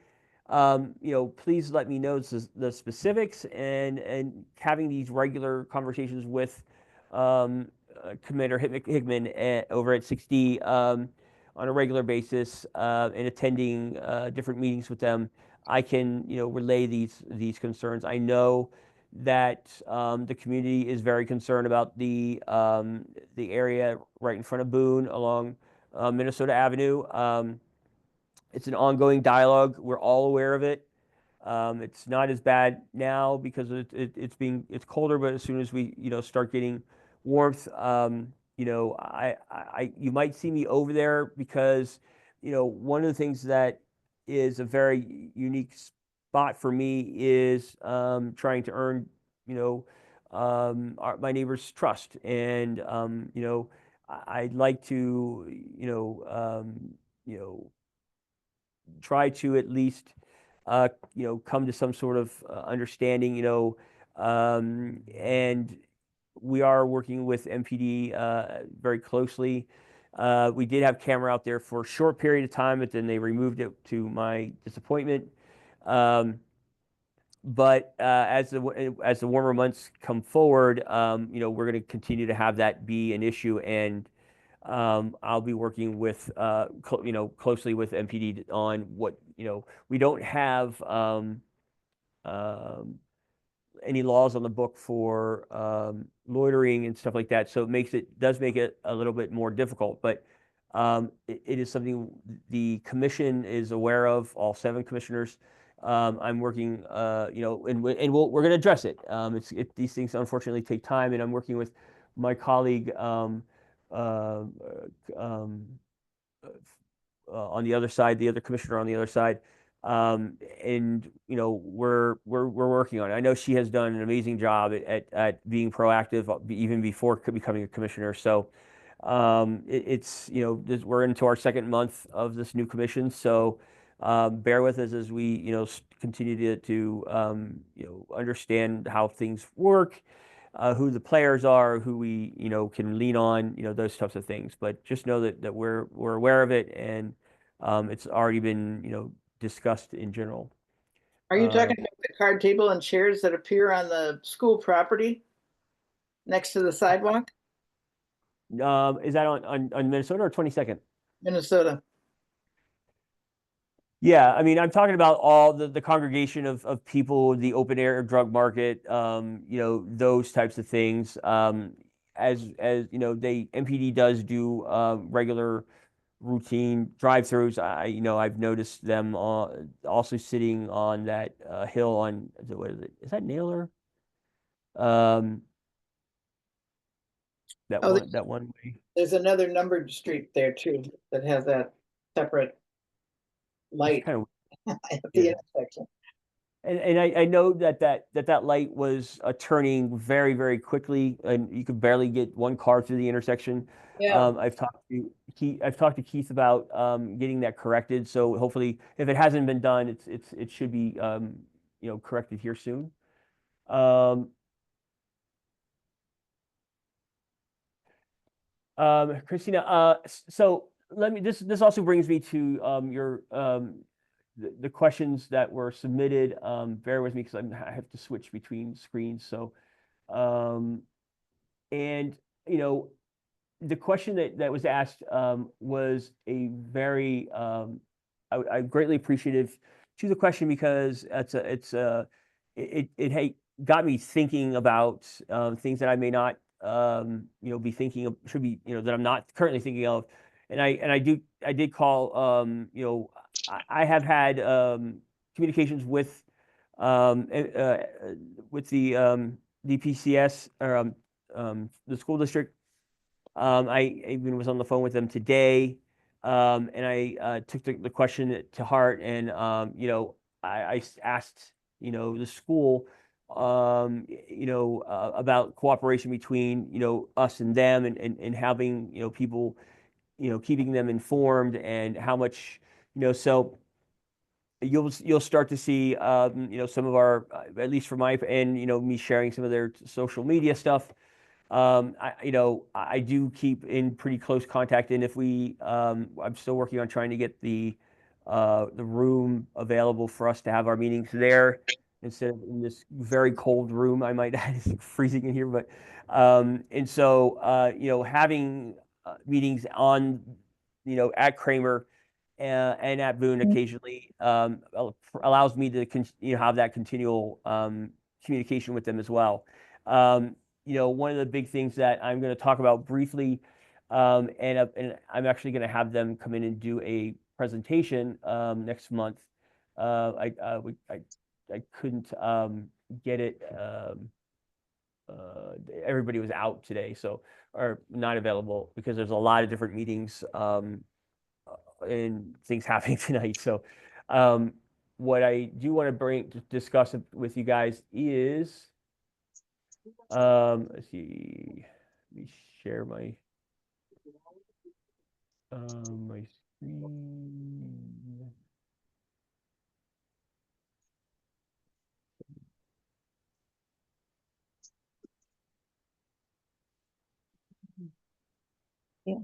please let me know the specifics, and having these regular conversations with Commander Hickman over at 6D on a regular basis, and attending different meetings with them, I can relay these concerns. I know that the community is very concerned about the area right in front of Boone along Minnesota Avenue. It's an ongoing dialogue. We're all aware of it. It's not as bad now because it's colder, but as soon as we start getting warmth, you might see me over there because one of the things that is a very unique spot for me is trying to earn my neighbors' trust, and I'd like to try to at least come to some sort of understanding, and we are working with MPD very closely. We did have camera out there for a short period of time, but then they removed it to my disappointment. But as the warmer months come forward, we're going to continue to have that be an issue, and I'll be working with closely with MPD on what we don't have any laws on the book for loitering and stuff like that, so it does make it a little bit more difficult. But it is something the commission is aware of, all 7 commissioners. I'm working, and we're going to address it. These things unfortunately take time, and I'm working with my colleague on the other side, the other commissioner on the other side, and we're working on it. I know she has done an amazing job at being proactive even before becoming a commissioner. So we're into our 2nd month of this new commission, so bear with us as we continue to understand how things work, who the players are, who we can lean on, those types of things. But just know that we're aware of it, and it's already been discussed in general. Are you talking about the card table and chairs that appear on the school property next to the sidewalk? Is that on Minnesota or 22nd? Minnesota. Yeah, I mean, I'm talking about all the congregation of people, the open air drug market, those types of things. As MPD does do regular routine drive-throughs. I've noticed them also sitting on that hill on, what is it? Is that Naylor? That one way. There's another numbered street there too that has that separate light Kind of, at the intersection. and I know that light was turning very, very quickly, and you could barely get one car through the intersection. Yeah. I've talked to Keith about getting that corrected. So hopefully, if it hasn't been done, it should be corrected here soon. Christina, so this also brings me to your the questions that were submitted. Bear with me because I have to switch between screens. So, and the question that was asked was a very I'm greatly appreciative to the question, because it got me thinking about things that I may not be thinking of, that I'm not currently thinking of. and I did call, you know, I have had communications with the DPCS or the school district. I even was on the phone with them today, and I took the question to heart, and you know, I asked, you know, the school, you know, about cooperation between, you know, us and them, and having, you know, people, you know, keeping them informed, and how much, you know, so you'll start to see, you know, some of our, at least for my, and, you know, me sharing some of their social media stuff. You know, I do keep in pretty close contact, and if we, I'm still working on trying to get the room available for us to have our meetings there instead of in this very cold room. I might add, it's freezing in here, but and so you know, having meetings on, you know, at Kramer and at Boone occasionally allows me to you know, have that continual communication with them as well. You know, one of the big things that I'm going to talk about briefly, and I'm actually going to have them come in and do a presentation next month. I couldn't get it. Everybody was out today, so, or not available, because there's a lot of different meetings and things happening tonight. So what I do want to discuss with you guys is, let's see, let me share my my screen. Yeah.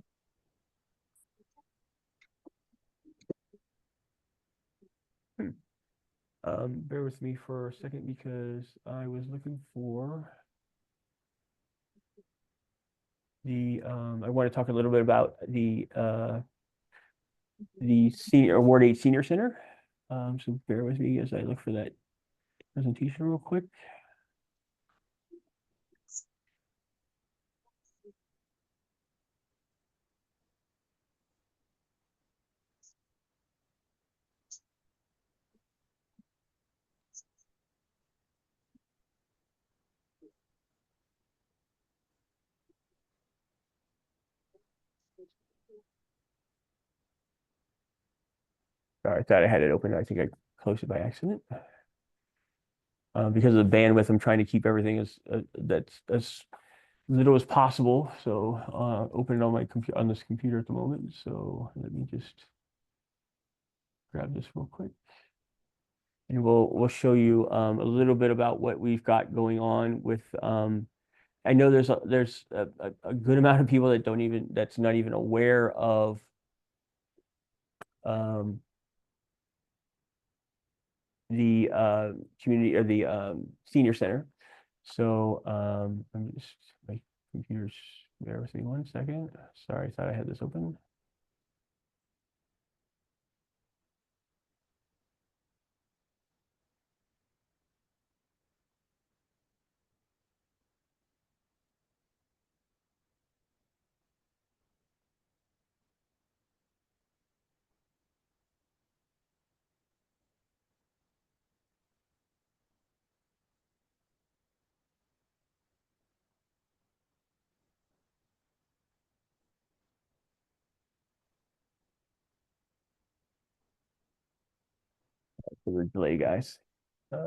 Bear with me for a second, because I was looking for the I want to talk a little bit about the senior Ward 8 Senior Center. So bear with me as I look for that presentation real quick. Sorry, I thought I had it open. I think I closed it by accident. Because of the bandwidth, I'm trying to keep everything that's as little as possible. So open it on my computer, on this computer at the moment. So let me just grab this real quick, and we'll show you a little bit about what we've got going on with. I know there's a good amount of people that that's not even aware of the community, or the senior center. So I'm just, my computer's, bear with me one second. Sorry, I thought I had this open. For the delay, guys. I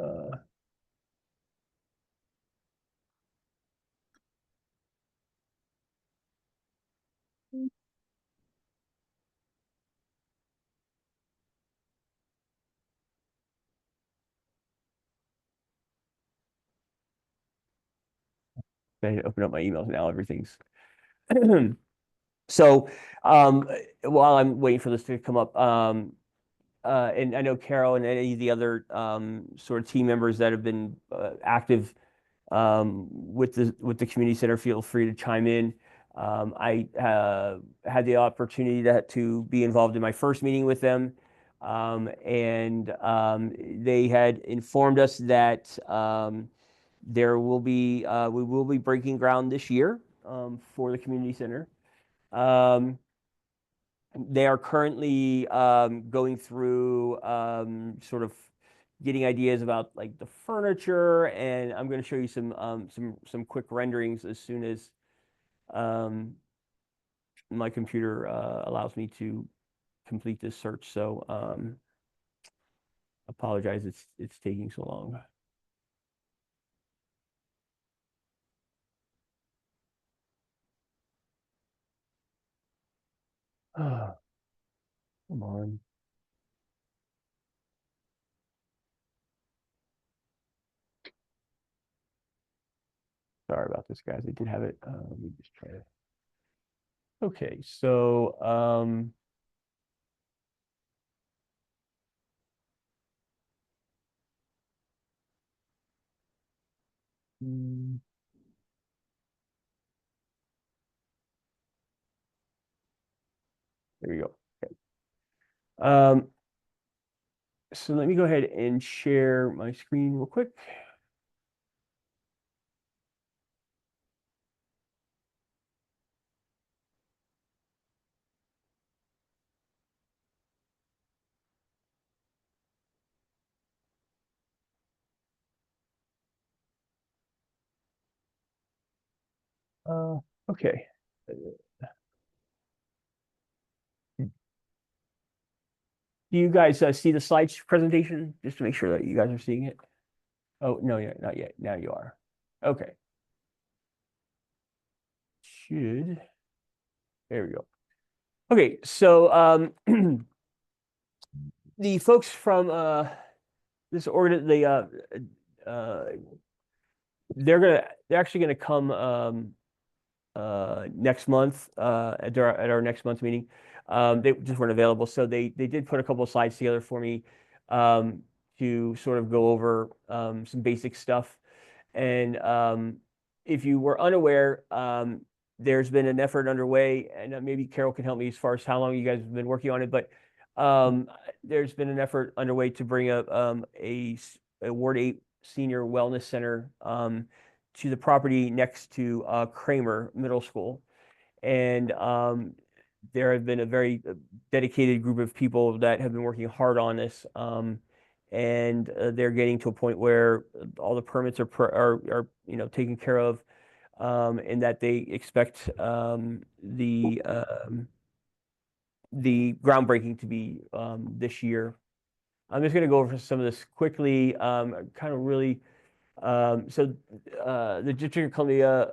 open up my emails now. Everything's so. While I'm waiting for this to come up, and I know Carol and any of the other sort of team members that have been active with the community center, feel free to chime in. I had the opportunity to be involved in my first meeting with them, and they had informed us that there will be we will be breaking ground this year for the community center. They are currently going through sort of getting ideas about like the furniture, and I'm going to show you some quick renderings as soon as my computer allows me to complete this search. So apologize, it's taking so long. Come on. Sorry about this, guys. I did have it. Let me just try to. Okay, so there you go. Okay. So let me go ahead and share my screen real quick. Okay. Do you guys see the slides presentation just to make sure that you guys are seeing it? Oh, no, yeah, not yet. Now you are. Okay. Should. There we go. Okay, so the folks from this organ, uh, they're actually gonna come next month at our next month's meeting. They just weren't available, so they did put a couple of slides together for me to sort of go over some basic stuff. And if you were unaware, there's been an effort underway, and maybe Carol can help me as far as how long you guys have been working on it, but there's been an effort underway to bring a Ward 8 Senior Wellness Center to the property next to Kramer Middle School. And there have been a very dedicated group of people that have been working hard on this. And they're getting to a point where all the permits are taken care of, and that they expect the groundbreaking to be this year. I'm just going to go over some of this quickly. Kind of really, the District of Columbia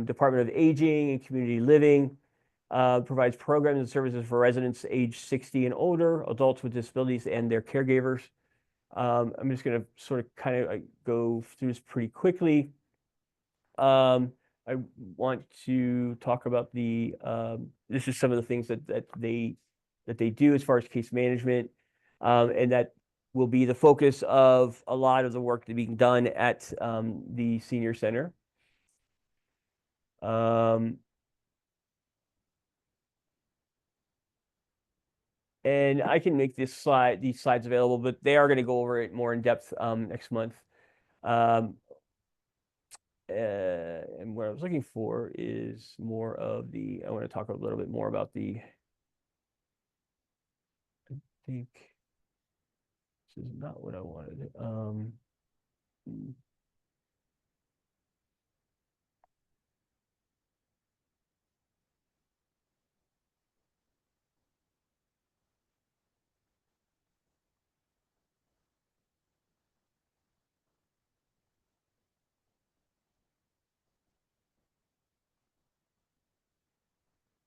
Department of Aging and Community Living provides programs and services for residents age 60 and older, adults with disabilities, and their caregivers. I'm just going to sort of kind of go through this pretty quickly. I want to talk about this is some of the things that they do as far as case management, and that will be the focus of a lot of the work that being done at the senior center. And I can make these slides available, but they are going to go over it more in depth next month. And what I was looking for is more of I want to talk a little bit more about I think this is not what I wanted.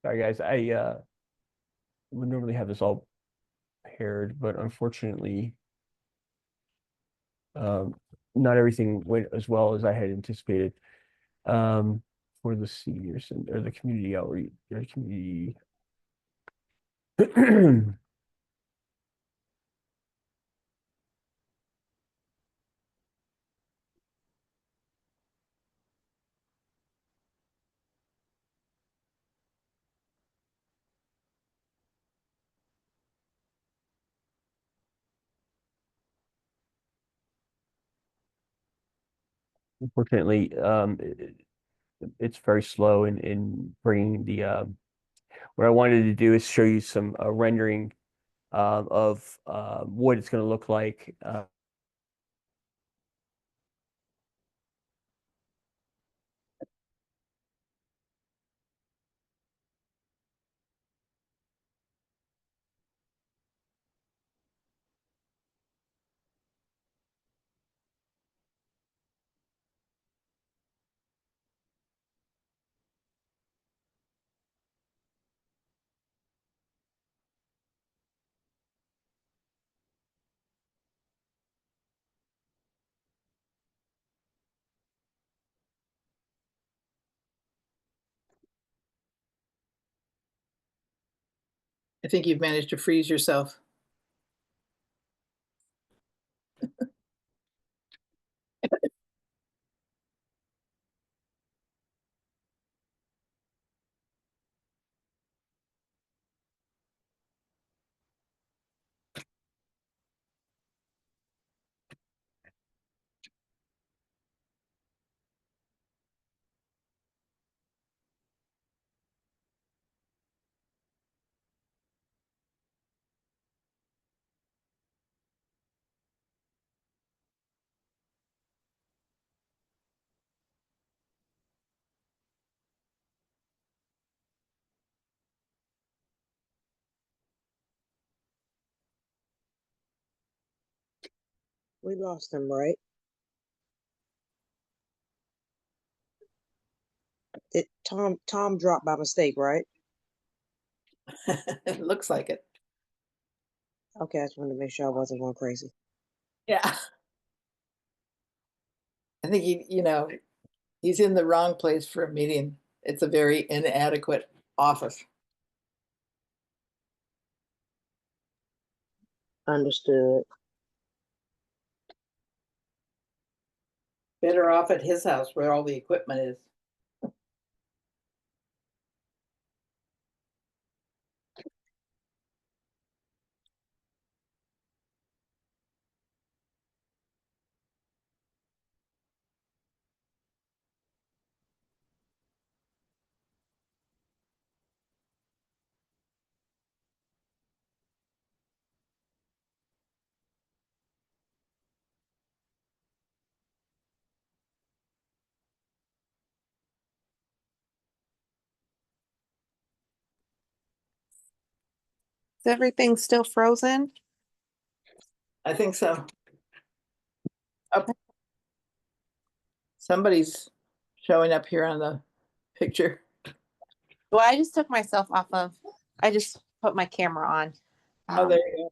Sorry, guys. I would normally have this all paired, but unfortunately, not everything went as well as I had anticipated for the seniors or the community outreach or community. Unfortunately, it's very slow in bringing what I wanted to do is show you some rendering of what it's going to look like. I think you've managed to freeze yourself. We lost him, right? Tom dropped by mistake, right? It looks like it. Okay, I just wanted to make sure I wasn't going crazy. Yeah. I think he's in the wrong place for a meeting. It's a very inadequate office. Understood. Better off at his house where all the equipment is. Is everything still frozen? I think so. Oh, somebody's showing up here on the picture. Well, I just took myself off of, I just put my camera on. Oh, there you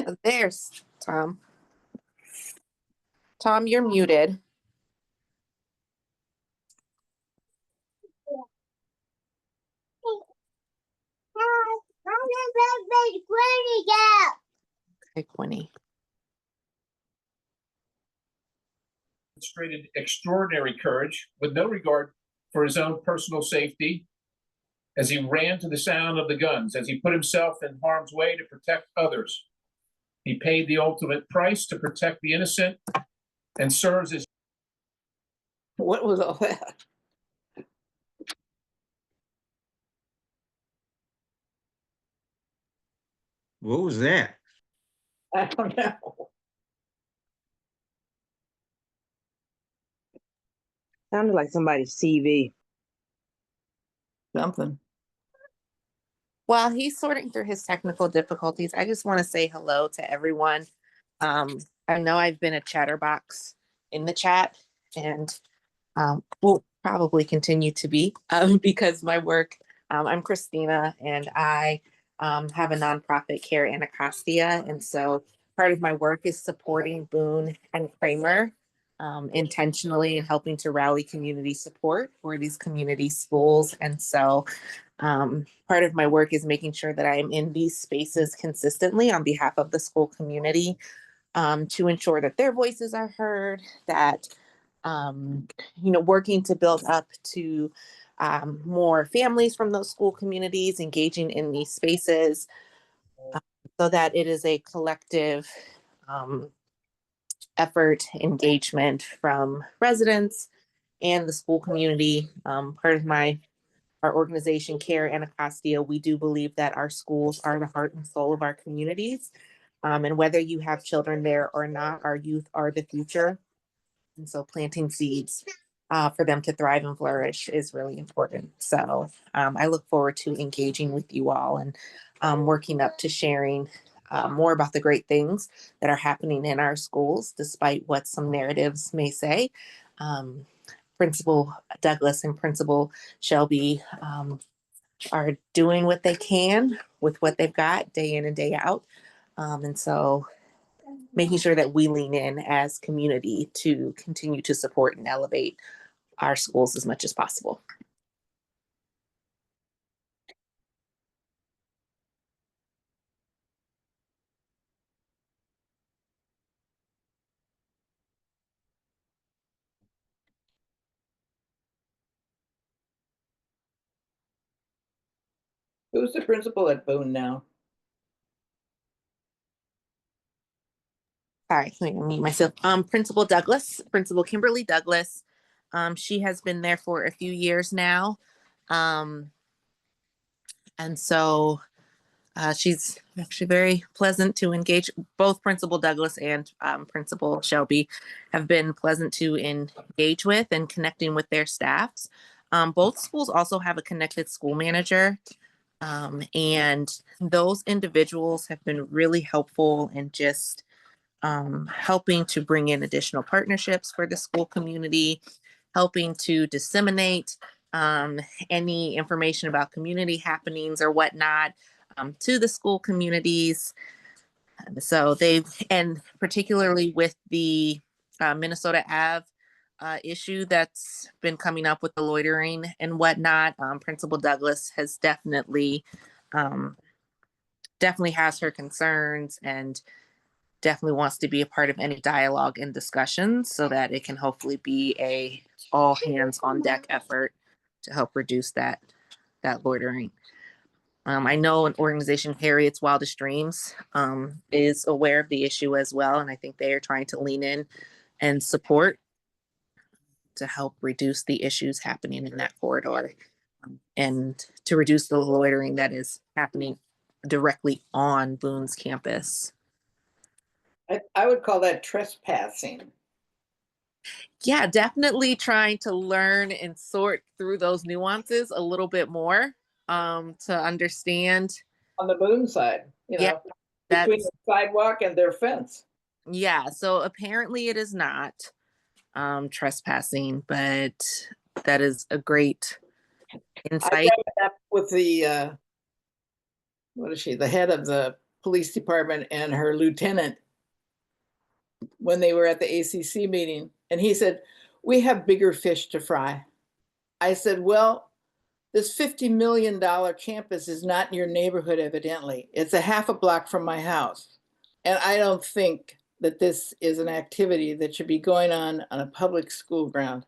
go. There's Tom. Tom, you're muted. Okay, Quinny. Demonstrated extraordinary courage with no regard for his own personal safety as he ran to the sound of the guns, as he put himself in harm's way to protect others. He paid the ultimate price to protect the innocent and serves as. What was all that? What was that? I don't know. Sounded like somebody's TV. Something. While he's sorting through his technical difficulties, I just want to say hello to everyone. I know I've been a chatterbox in the chat and will probably continue to be because my work, I'm Christina and I have a nonprofit, Care Anacostia. And so part of my work is supporting Boone and Kramer intentionally and helping to rally community support for these community schools. And so part of my work is making sure that I'm in these spaces consistently on behalf of the school community to ensure that their voices are heard, that working to build up to more families from those school communities engaging in these spaces so that it is a collective effort, engagement from residents and the school community. Part of my our organization, Care Anacostia, we do believe that our schools are the heart and soul of our communities. And whether you have children there or not, our youth are the future. And so planting seeds for them to thrive and flourish is really important. So I look forward to engaging with you all and working up to sharing more about the great things that are happening in our schools, despite what some narratives may say. Principal Douglas and Principal Shelby are doing what they can with what they've got day in and day out. And so making sure that we lean in as community to continue to support and elevate our schools as much as possible. Who's the principal at Boone now? Sorry, let me mute myself. Principal Douglas, Principal Kimberly Douglas. She has been there for a few years now. And so she's actually very pleasant to engage. Both Principal Douglas and Principal Shelby have been pleasant to engage with and connecting with their staffs. Both schools also have a connected school manager. And those individuals have been really helpful in just helping to bring in additional partnerships for the school community, helping to disseminate any information about community happenings or whatnot to the school communities. So and particularly with the Minnesota Ave issue that's been coming up with the loitering and whatnot, Principal Douglas has definitely has her concerns and definitely wants to be a part of any dialogue and discussions so that it can hopefully be a all hands on deck effort to help reduce that loitering. I know an organization, Harriet's Wildest Dreams, is aware of the issue as well, and I think they are trying to lean in and support to help reduce the issues happening in that corridor and to reduce the loitering that is happening directly on Boone's campus. I would call that trespassing. Yeah, definitely trying to learn and sort through those nuances a little bit more to understand. On the Boone side, Yeah, between the sidewalk and their fence. Yeah, so apparently it is not trespassing, but that is a great I insight. brought it up with the what is she, the head of the police department and her lieutenant when they were at the ACC meeting, and he said, "We have bigger fish to fry." I said, "Well, this $50 million campus is not in your neighborhood, evidently. It's a half a block from my house. And I don't think that this is an activity that should be going on a public school ground.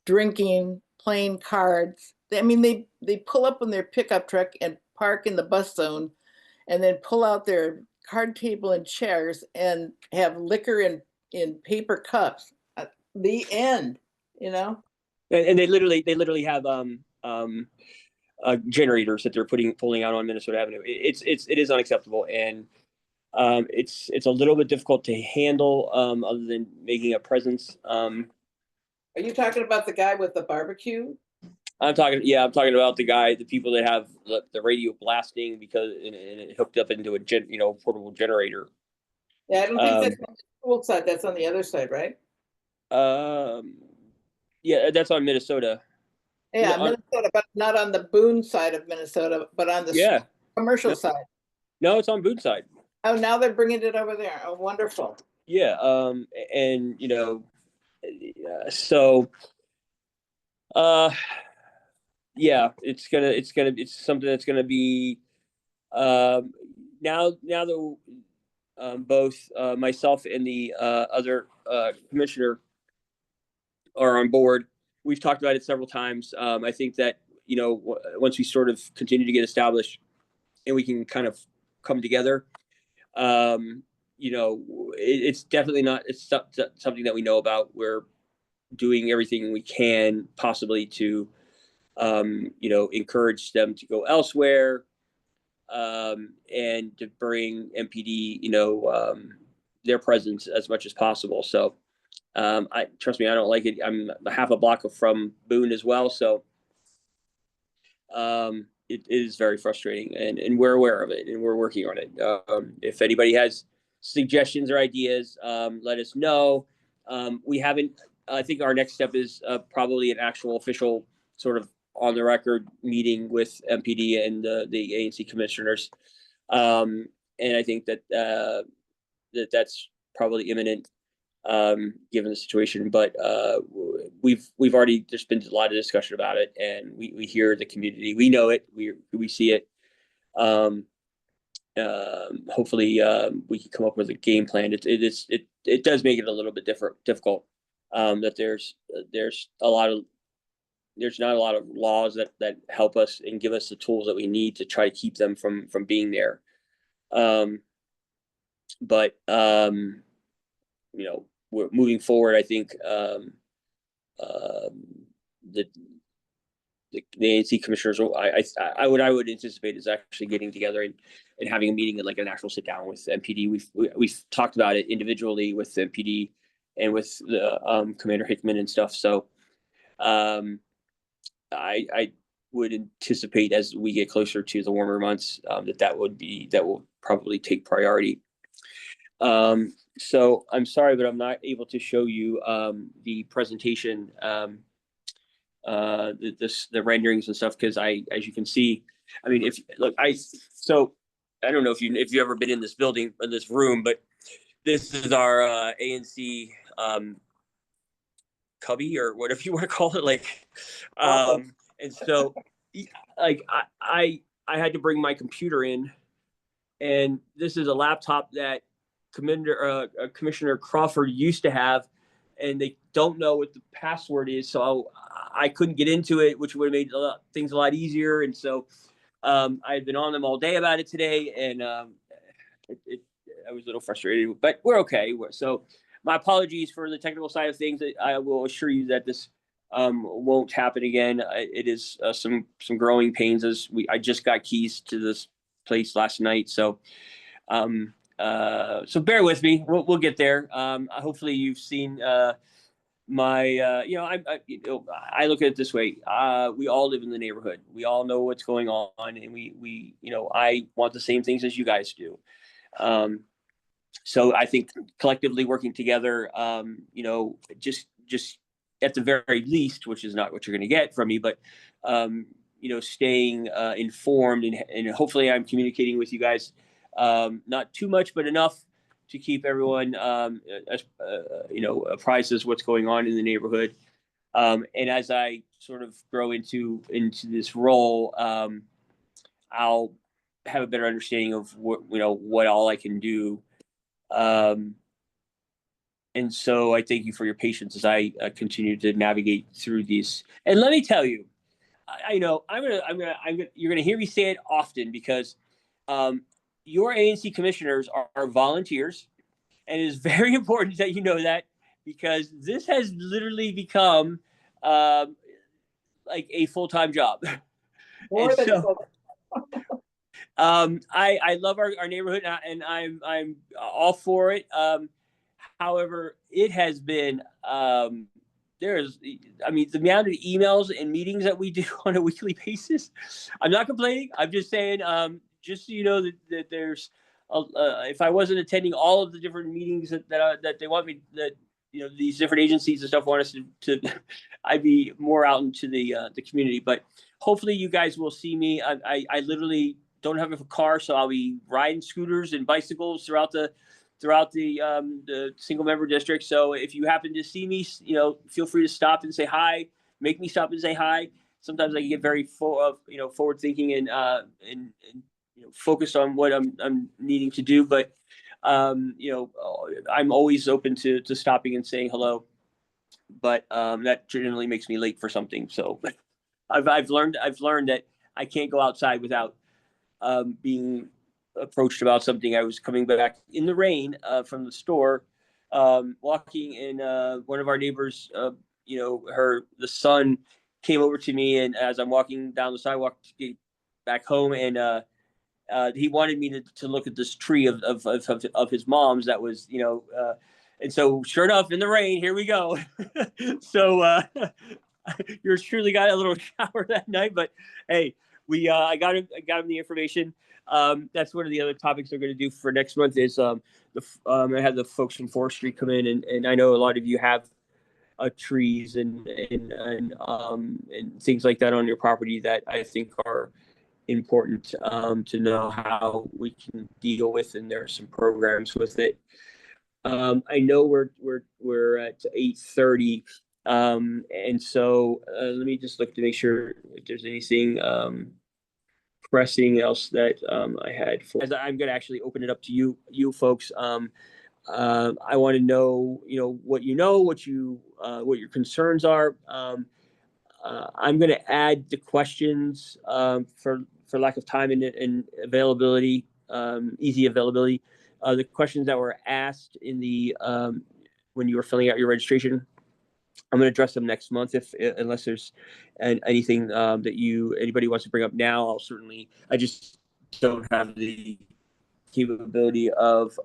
Drinking, playing cards. I mean, they pull up on their pickup truck and park in the bus zone and then pull out their card table and chairs and have liquor in paper cups. The end, And they literally have generators that they're pulling out on Minnesota Avenue. It is unacceptable, and it's a little bit difficult to handle other than making a presence. Are you talking about the guy with the barbecue? I'm talking about the people that have the radio blasting because it hooked up into a portable generator. Yeah, I don't think that's on the school side. That's on the other side, right? Yeah, that's on Minnesota. Yeah, Minnesota, but not on the Boone side of Minnesota, but on the commercial side. No, it's on Boone side. Oh, now they're bringing it over there. Oh, wonderful. Yeah, and so yeah, it's something that's gonna be now that both myself and the other commissioner are on board. We've talked about it several times. I think that once we sort of continue to get established and we can kind of come together, it's definitely not. It's something that we know about. We're doing everything we can possibly to encourage them to go elsewhere, and to bring MPD, their presence as much as possible. So I trust me, I don't like it. I'm half a block from Boone as well, so it is very frustrating, and we're aware of it, and we're working on it. If anybody has suggestions or ideas, let us know. We haven't. I think our next step is probably an actual official sort of on the record meeting with MPD and the ANC commissioners, and I think that that's probably imminent, given the situation. But we've already, there's been a lot of discussion about it, and we hear the community, we know it, we see it. Hopefully we can come up with a game plan. It does make it a little bit difficult. That there's not a lot of laws that help us and give us the tools that we need to try to keep them from being there. But we're moving forward. I think the ANC commissioners, I would anticipate is actually getting together and having a meeting, and like an actual sit down with MPD. We've talked about it individually with MPD and with the Commander Hickman and stuff. So I would anticipate as we get closer to the warmer months that will probably take priority. So I'm sorry, but I'm not able to show you the presentation, the renderings and stuff, because as you can see, I mean, I don't know if you've ever been in this building, in this room, but this is our ANC cubby, or whatever you want to call it, like, and so like I had to bring my computer in, and this is a laptop that Commissioner Crawford used to have, and they don't know what the password is, so I couldn't get into it, which would have made things a lot easier. And so I've been on them all day about it today, and I was a little frustrated, but we're okay. So my apologies for the technical side of things. I will assure you that this won't happen again. It is some growing pains, as I just got keys to this place last night, so so bear with me. We'll get there. Hopefully you've seen my I look at it this way. We all live in the neighborhood. We all know what's going on, and we I want the same things as you guys do. So I think collectively working together, just at the very least, which is not what you're going to get from me, but staying informed, and hopefully I'm communicating with you guys, not too much, but enough to keep everyone apprised of what's going on in the neighborhood. And as I sort of grow into this role, I'll have a better understanding of what all I can do. And so I thank you for your patience as I continue to navigate through these. And let me tell you, you're gonna hear me say it often, because your ANC commissioners are volunteers, and it is very important that you know that, because this has literally become like a full-time job. More than so, I love our neighborhood, and I'm all for it. However, it has been the amount of emails and meetings that we do on a weekly basis. I'm not complaining. I'm just saying, just so you know that there's, if I wasn't attending all of the different meetings that they want me, that these different agencies and stuff want us to I'd be more out into the community. But hopefully you guys will see me. I literally don't have a car, so I'll be riding scooters and bicycles throughout the single member district. So if you happen to see me, feel free to stop and say hi. Make me stop and say hi. Sometimes I get very forward thinking and focused on what I'm needing to do. But I'm always open to stopping and saying hello. But that generally makes me late for something. So I've learned that I can't go outside without being approached about something. I was coming back in the rain from the store, walking, and one of our neighbors, the son came over to me, and as I'm walking down the sidewalk to get back home, and he wanted me to look at this tree of his mom's that was, and so sure enough, in the rain, here we go. So yours truly got a little shower that night, but hey, I got him the information. That's one of the other topics they're going to do for next month is I had the folks from forestry come in, and I know a lot of you have trees and things like that on your property that I think are important to know how we can deal with, and there are some programs with it. I know we're at 8:30, and so let me just look to make sure if there's anything pressing else that I had for. As I'm going to actually open it up to you folks. I want to know, what what your concerns are. I'm going to add the questions for lack of time and availability, easy availability. The questions that were asked in the when you were filling out your registration. I'm going to address them next month unless there's anything that anybody wants to bring up now. I just don't have the capability of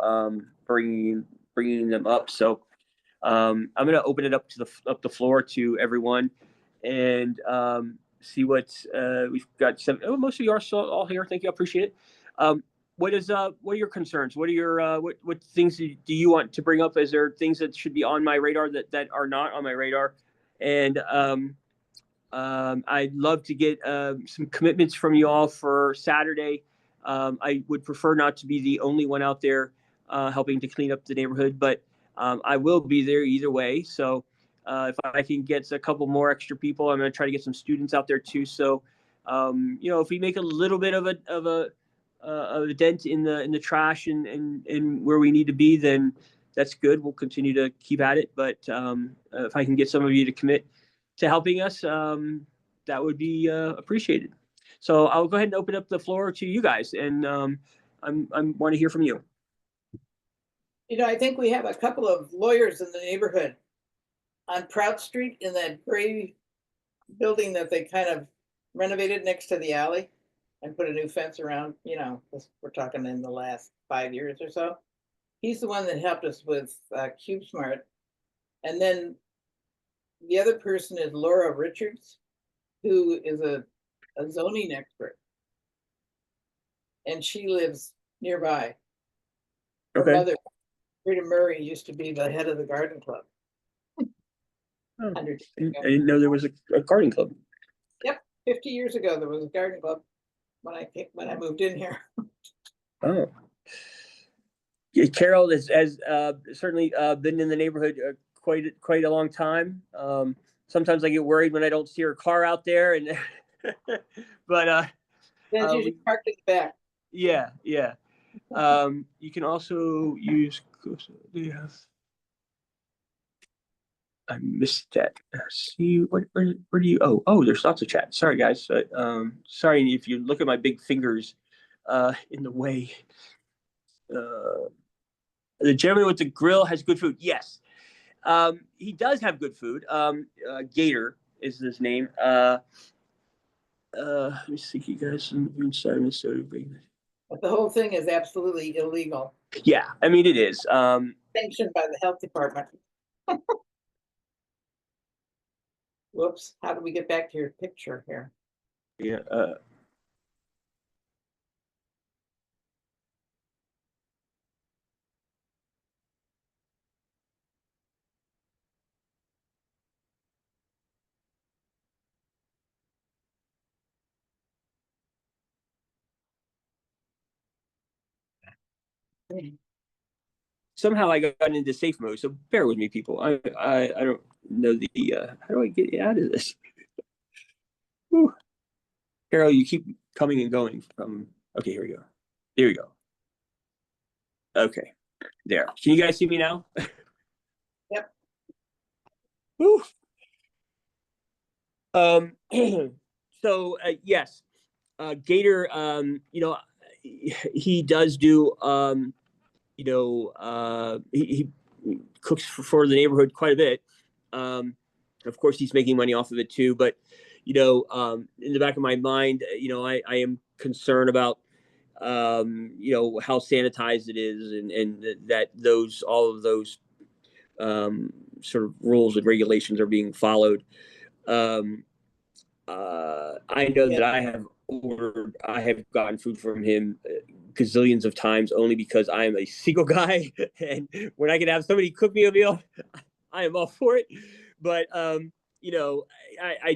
bringing them up. So I'm going to open it up to the floor to everyone, and see what we've got. Most of you are still all here. Thank you. I appreciate it. What are your concerns? What are your what things do you want to bring up? Is there things that should be on my radar that are not on my radar? And I'd love to get some commitments from you all for Saturday. I would prefer not to be the only one out there helping to clean up the neighborhood, but I will be there either way. So if I can get a couple more extra people, I'm going to try to get some students out there too. So if we make a little bit of a dent in the trash and where we need to be, then that's good. We'll continue to keep at it. But if I can get some of you to commit to helping us, that would be appreciated. So I'll go ahead and open up the floor to you guys, and I want to hear from you. I think we have a couple of lawyers in the neighborhood on Prout Street in that gray building that they kind of renovated next to the alley and put a new fence around, we're talking in the last 5 years or so. He's the one that helped us with CubeSmart. And then the other person is Laura Richards, who is a zoning expert. And she lives nearby. Her Okay. mother, Rita Murray, used to be the head of the garden club. Oh, I didn't know there was a garden club. Yep, 50 years ago there was a garden club when I moved in here. Oh, yeah, Carol has certainly been in the neighborhood quite a long time. Sometimes I get worried when I don't see her car out there, and but Then you just parked in the back. Yeah. You can also use. I missed that. See, where do you? Oh, there's lots of chat. Sorry, guys. Sorry if you look at my big fingers in the way. The gentleman with the grill has good food. Yes, he does have good food. Gator is his name. Let me see, you guys inside Minnesota. But the whole thing is absolutely illegal. Yeah, I mean it is. Sanctioned by the health department. Whoops, how do we get back to your picture here? Yeah. Somehow I got into safe mode, so bear with me, people. I don't know the how do I get out of this? Whew. Carol, you keep coming and going from. Okay, here we go. There we go. Okay, there. Can you guys see me now? Yep. Whew. So yes, Gator. He does do. He cooks for the neighborhood quite a bit. Of course, he's making money off of it too. But in the back of my mind, I am concerned about how sanitized it is, and that all of those sort of rules and regulations are being followed. I know that I have gotten food from him gazillions of times only because I am a single guy, and when I can have somebody cook me a meal, I am all for it. But I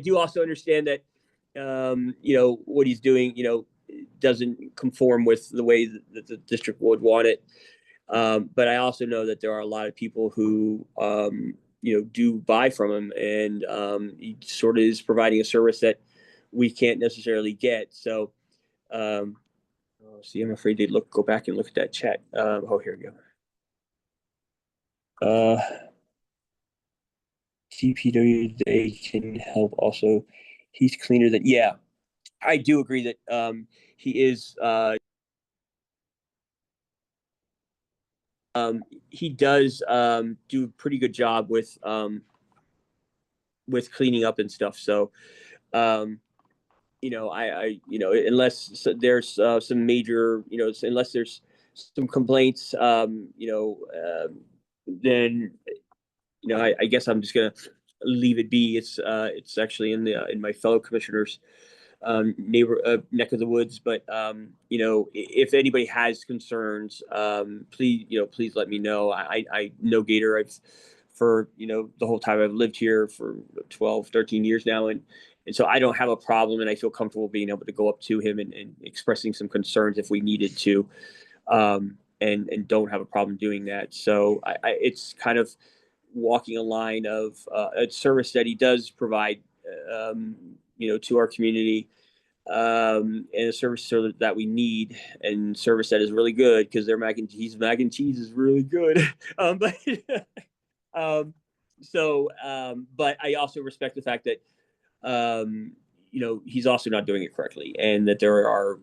do also understand that what he's doing, doesn't conform with the way that the district would want it. But I also know that there are a lot of people who do buy from him, and he sort of is providing a service that we can't necessarily get. So, see, I'm afraid to go back and look at that chat. Here we go. CPW, they can help also. He's cleaner than, yeah, I do agree that he is. He does do a pretty good job with cleaning up and stuff. So, unless there's some major, unless there's some complaints, then, I guess I'm just gonna leave it be. It's actually in my fellow commissioners' neck of the woods. But if anybody has concerns, please let me know. I know Gator. For the whole time I've lived here for 12, 13 years now, and so I don't have a problem, and I feel comfortable being able to go up to him and expressing some concerns if we needed to, and don't have a problem doing that. So it's kind of walking a line of a service that he does provide, to our community, and a service that we need, and service that is really good, because their mac and cheese is really good. But but I also respect the fact that he's also not doing it correctly, and that there are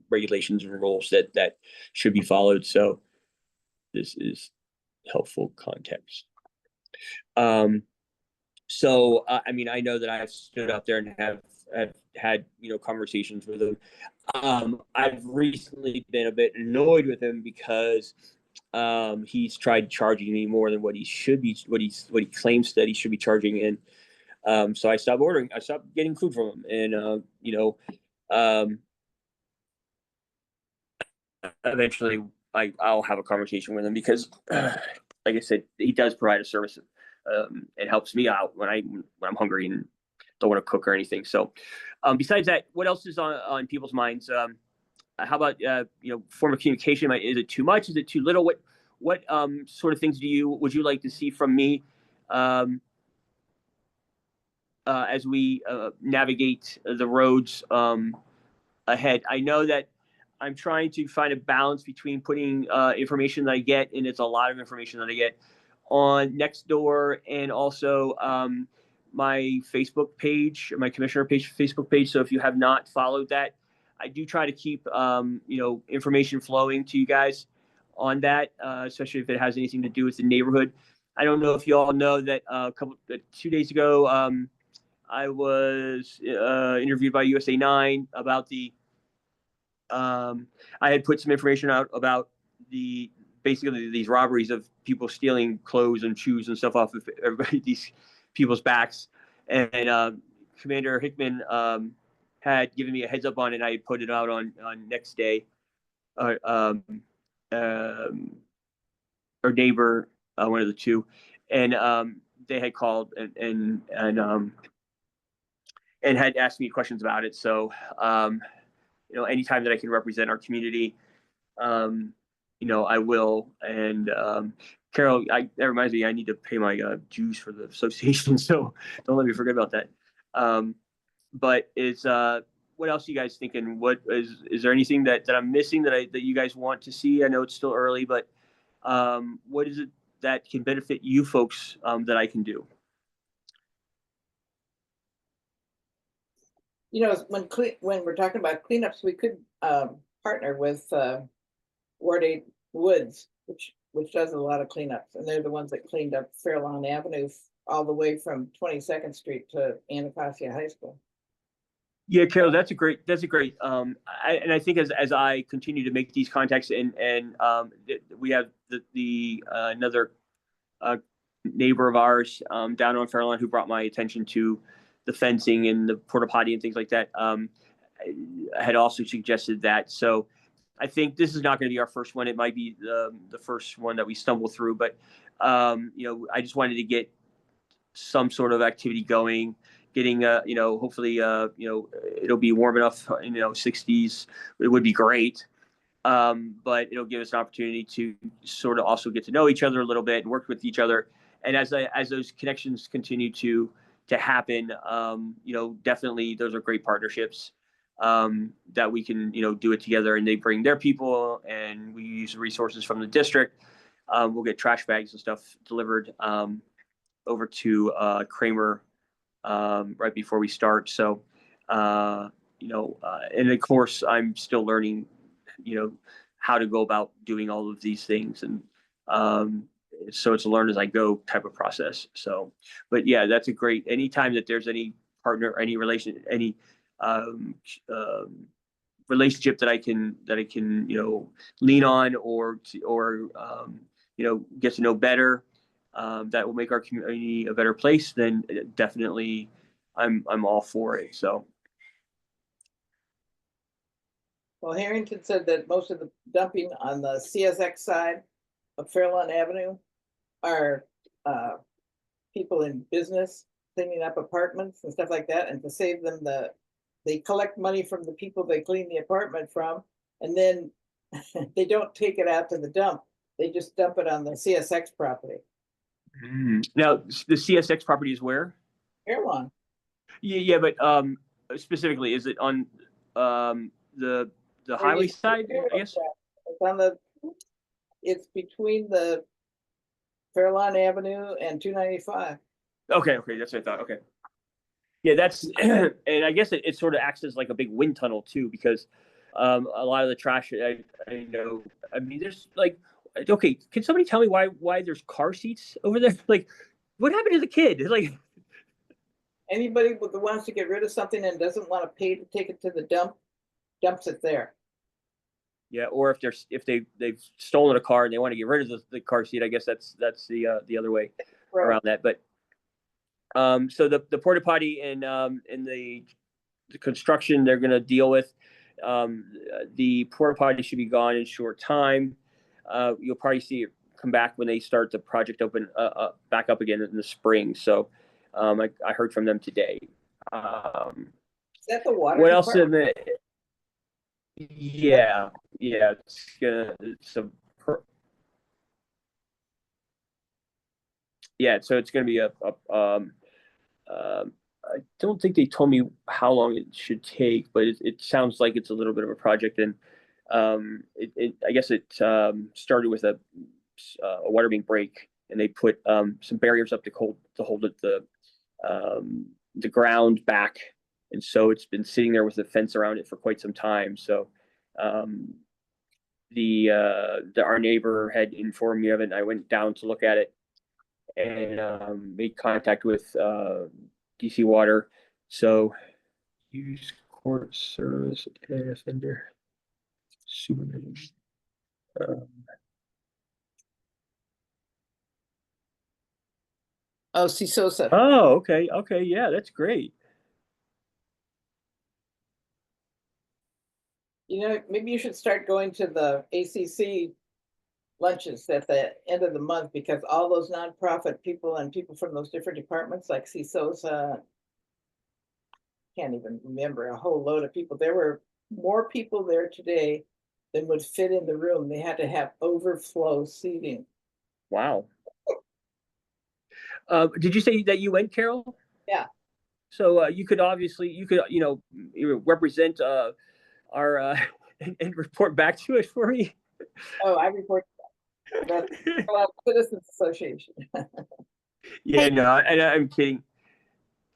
regulations and rules that should be followed. So this is helpful context. So I know that I've stood up there and have had conversations with him. I've recently been a bit annoyed with him because he's tried charging me more than what he should be, what he claims that he should be charging. And so I stopped getting food from him. And eventually I'll have a conversation with him, because like I said, he does provide a service. It helps me out when I'm hungry and don't want to cook or anything. So besides that, what else is on people's minds? How about form of communication? Is it too much? Is it too little? What sort of things would you like to see from me as we navigate the roads ahead? I know that I'm trying to find a balance between putting information that I get, and it's a lot of information that I get, on Nextdoor, and also my Facebook page, my commissioner page, Facebook page. So if you have not followed that, I do try to keep information flowing to you guys on that, especially if it has anything to do with the neighborhood. I don't know if you all know that 2 days ago, I was interviewed by USA 9 about I had put some information out about basically these robberies of people stealing clothes and shoes and stuff off of these people's backs. And Commander Hickman had given me a heads up on it, and I had put it out on Next Day. Our neighbor, one of the two, and they had called and had asked me questions about it. So anytime that I can represent our community, I will. And Carol, that reminds me, I need to pay my dues for the association, so don't let me forget about that. But what else are you guys thinking? What is there anything that I'm missing that you guys want to see? I know it's still early, but what is it that can benefit you folks that I can do? When we're talking about cleanups, we could partner with Ward 8 Woods, which does a lot of cleanups, and they're the ones that cleaned up Fairlawn Avenue all the way from 22nd Street to Anacostia High School. Yeah, Carol, that's a great, and I think as I continue to make these contacts and we have the another neighbor of ours down on Fairlawn who brought my attention to the fencing and the porta potty and things like that. I had also suggested that. So I think this is not going to be our first one. It might be the first one that we stumble through, but I just wanted to get some sort of activity going, getting hopefully it'll be warm enough, 60s. It would be great. But it'll give us an opportunity to sort of also get to know each other a little bit and work with each other. And as those connections continue to happen, definitely those are great partnerships that we can, do it together, and they bring their people and we use resources from the district. We'll get trash bags and stuff delivered over to Kramer right before we start. So, and of course, I'm still learning, how to go about doing all of these things. And so it's a learn as I go type of process. So, but yeah, that's a great, anytime that there's any partner, any relation, any relationship that I can, lean on or get to know better, that will make our community a better place, then definitely I'm all for it. So. Well, Harrington said that most of the dumping on the CSX side of Fairlawn Avenue are people in business cleaning up apartments and stuff like that. And to save them, they collect money from the people they clean the apartment from, and then they don't take it out to the dump. They just dump it on the CSX property. Now, the CSX property is where? Fairlawn. Yeah, but specifically, is it on the highway side? I guess it's between the Fairlawn Avenue and 295. Okay, that's what I thought. Okay, yeah, that's and I guess it sort of acts as like a big wind tunnel too, because a lot of the trash. I know. I mean, there's like, okay, can somebody tell me why there's car seats over there? Like, what happened to the kid? Like, anybody that wants to get rid of something and doesn't want to pay to take it to the dump, dumps it there. Yeah, or if they've stolen a car and they want to get rid of the car seat, I guess that's the other way around that. But so the porta potty and the construction they're going to deal with. The porta potty should be gone in short time. You'll probably see it come back when they start the project open back up again in the spring. So I heard from them today. Is that the water? What else in the? Yeah, it's gonna. So it's gonna be I don't think they told me how long it should take, but it sounds like it's a little bit of a project, and I guess it started with a water main break, and they put some barriers up to hold the ground back, and so it's been sitting there with a fence around it for quite some time. So our neighbor had informed me of it, and I went down to look at it and made contact with DC Water. So use court service offender supervision. CISOSA. Oh, okay, yeah, that's great. Maybe you should start going to the ACC lunches at the end of the month, because all those nonprofit people and people from those different departments like CISOSA, can't even remember, a whole load of people. There were more people there today than would fit in the room. They had to have overflow seating. Wow. Did you say that you went, Carol? Yeah. So you could represent our and report back to us for me. Oh, I report that. Citizens Association. Yeah, no, I'm kidding.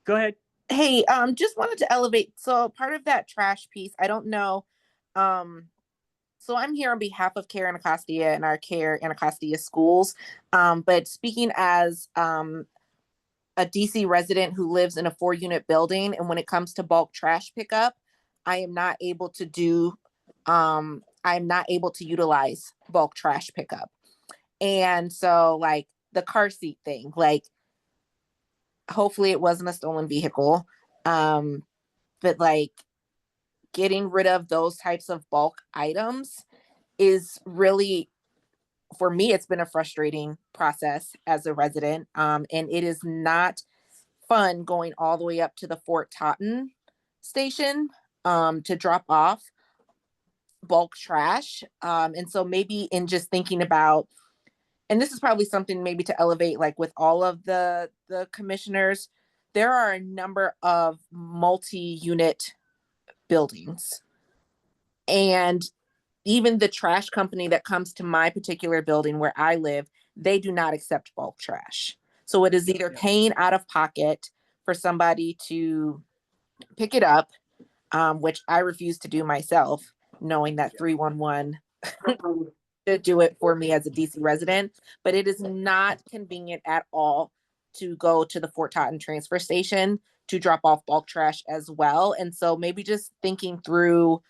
Go ahead. Hey, just wanted to elevate. So part of that trash piece, I don't know. So I'm here on behalf of Care Anacostia and our Care Anacostia schools. But speaking as a DC resident who lives in a 4-unit building, and when it comes to bulk trash pickup, I am not able to utilize bulk trash pickup. And so like the car seat thing, like hopefully it wasn't a stolen vehicle. But like getting rid of those types of bulk items is really, for me, it's been a frustrating process as a resident. And it is not fun going all the way up to the Fort Totten station to drop off bulk trash. And so maybe in just thinking about, and this is probably something maybe to elevate, like with all of the commissioners, there are a number of multi-unit buildings. And even the trash company that comes to my particular building where I live, they do not accept bulk trash. So it is either paying out of pocket for somebody to pick it up, which I refuse to do myself, knowing that 311 should do it for me as a DC resident, but it is not convenient at all to go to the Fort Totten transfer station to drop off bulk trash as well. And so maybe just thinking through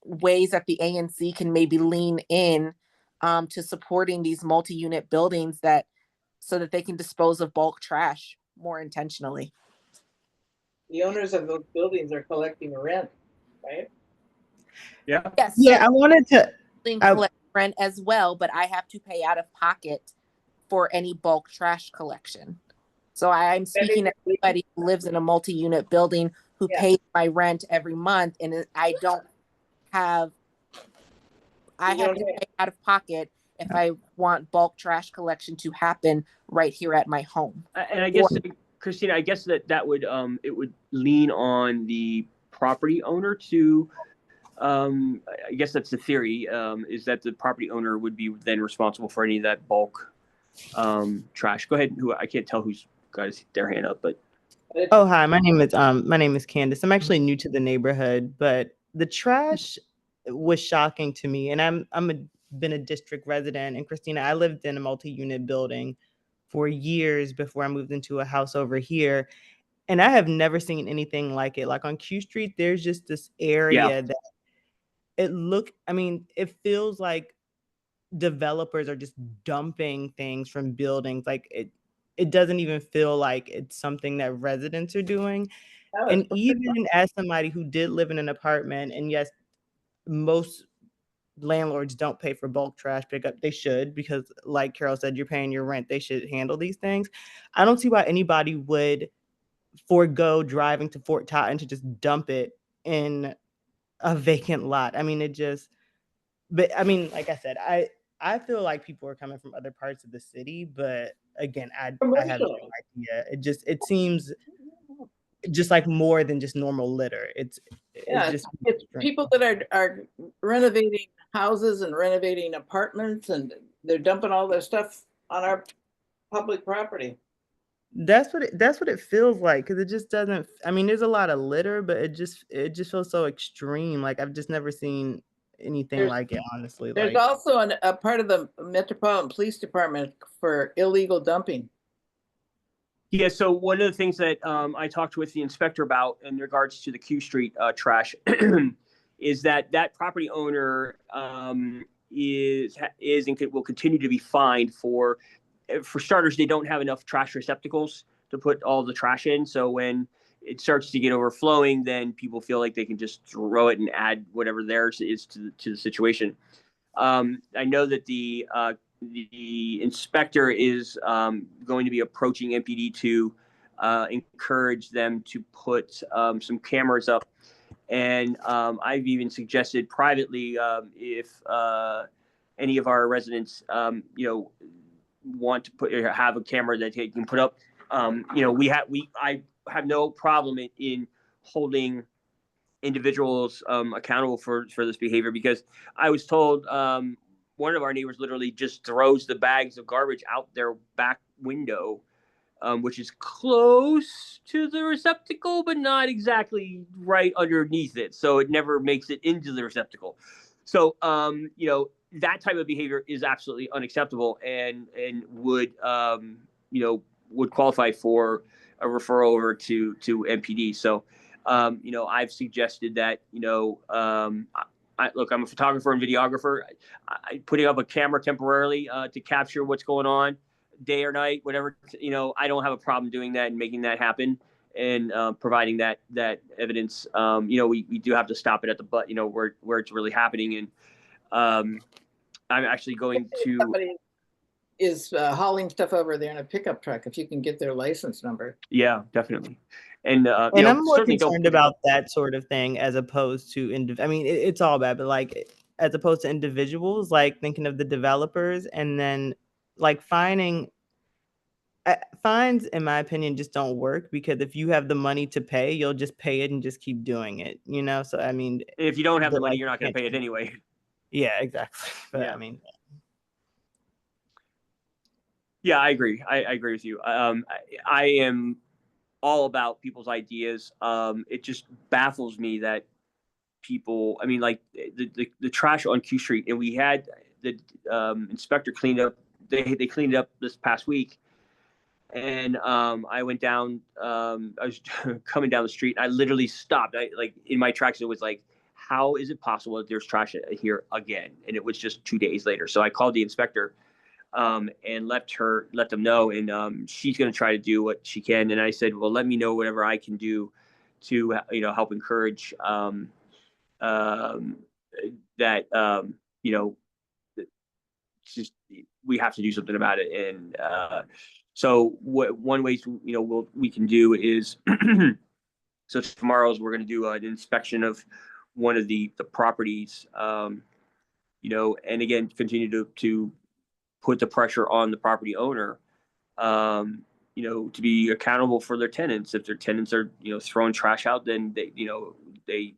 ways that the ANC can maybe lean in to supporting these multi-unit buildings so that they can dispose of bulk trash more intentionally. The owners of those buildings are collecting rent, right? Yeah. Yes. Yeah, so I wanted to. collect rent as well, but I have to pay out of pocket for any bulk trash collection. So I'm speaking to everybody who lives in a multi-unit building who pays my rent every month, and I have to pay out of pocket if I want bulk trash collection to happen right here at my home. And I guess, Christina, I guess that would it would lean on the property owner to. I guess that's the theory. Is that the property owner would be then responsible for any of that bulk trash? Go ahead. I can't tell who's got their hand up, but. Oh, hi. My name is Candace. I'm actually new to the neighborhood, but the trash was shocking to me. And been a district resident. And Christina, I lived in a multi-unit building for years before I moved into a house over here. And I have never seen anything like it. Like on Q Street, there's just this area that it feels like developers are just dumping things from buildings. Like it doesn't even feel like it's something that residents are doing. And even as somebody who did live in an apartment, and yes, most landlords don't pay for bulk trash pickup. They should, because like Carol said, you're paying your rent. They should handle these things. I don't see why anybody would forego driving to Fort Totten to just dump it in a vacant lot. But like I said, I feel like people are coming from other parts of the city, but again, I have no idea. It seems just like more than just normal litter. It's people that are renovating houses and renovating apartments, and they're dumping all their stuff on our public property. That's what it feels like, because it just doesn't. There's a lot of litter, but it just feels so extreme. Like I've just never seen anything like it, honestly. There's also a part of the Metropolitan Police Department for illegal dumping. Yeah, so one of the things that I talked with the inspector about in regards to the Q Street trash is that property owner is and will continue to be fined for starters. They don't have enough trash receptacles to put all the trash in. So when it starts to get overflowing, then people feel like they can just throw it and add whatever theirs is to the situation. I know that the inspector is going to be approaching MPD to encourage them to put some cameras up. And I've even suggested privately if any of our residents, want to have a camera that they can put up. I have no problem in holding individuals accountable for this behavior, because I was told one of our neighbors literally just throws the bags of garbage out their back window, which is close to the receptacle, but not exactly right underneath it. So it never makes it into the receptacle. So, that type of behavior is absolutely unacceptable and would, would qualify for a referral over to MPD. So, I've suggested that, look, I'm a photographer and videographer. Putting up a camera temporarily to capture what's going on day or night, whatever, I don't have a problem doing that and making that happen and providing that evidence. We do have to stop it at the butt, where it's really happening. And I'm actually going to. Somebody is hauling stuff over there in a pickup truck. If you can get their license number. Yeah, definitely. And I'm more concerned about that sort of thing as opposed to it's all bad, but like as opposed to individuals, like thinking of the developers and then like fines, in my opinion, just don't work because if you have the money to pay, you'll just pay it and just keep doing it, So if you don't have the money, you're not going to pay it anyway. Yeah, exactly. But yeah. Yeah, I agree. I agree with you. I am all about people's ideas. It just baffles me that people, like the trash on Q Street, and we had the inspector cleaned up. They cleaned it up this past week, and I went down. I was coming down the street. I literally stopped. In my tracks. It was like, how is it possible that there's trash here again? And it was just 2 days later. So I called the inspector. And let them know, and she's going to try to do what she can. And I said, well, let me know whatever I can do to help encourage that just we have to do something about it. And so one way we can do is so tomorrow's we're going to do an inspection of one of the properties, and again continue to put the pressure on the property owner, to be accountable for their tenants. If their tenants are, throwing trash out, then they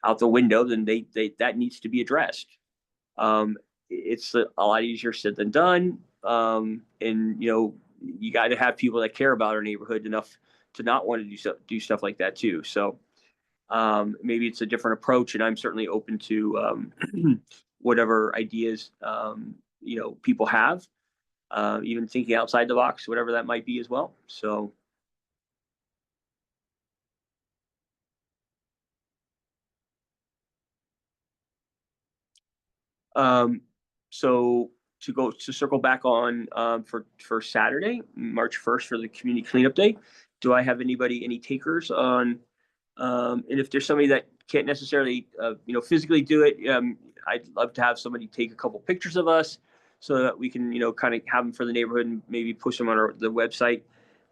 out the window, then they that needs to be addressed. It's a lot easier said than done. And you got to have people that care about our neighborhood enough to not want to do stuff like that too. So maybe it's a different approach, and I'm certainly open to whatever ideas people have, even thinking outside the box, whatever that might be as well. So to circle back on for Saturday, March 1st, for the community cleanup day, do I have any takers on, and if there's somebody that can't necessarily physically do it, I'd love to have somebody take a couple pictures of us so that we can kind of have them for the neighborhood and maybe push them on the website,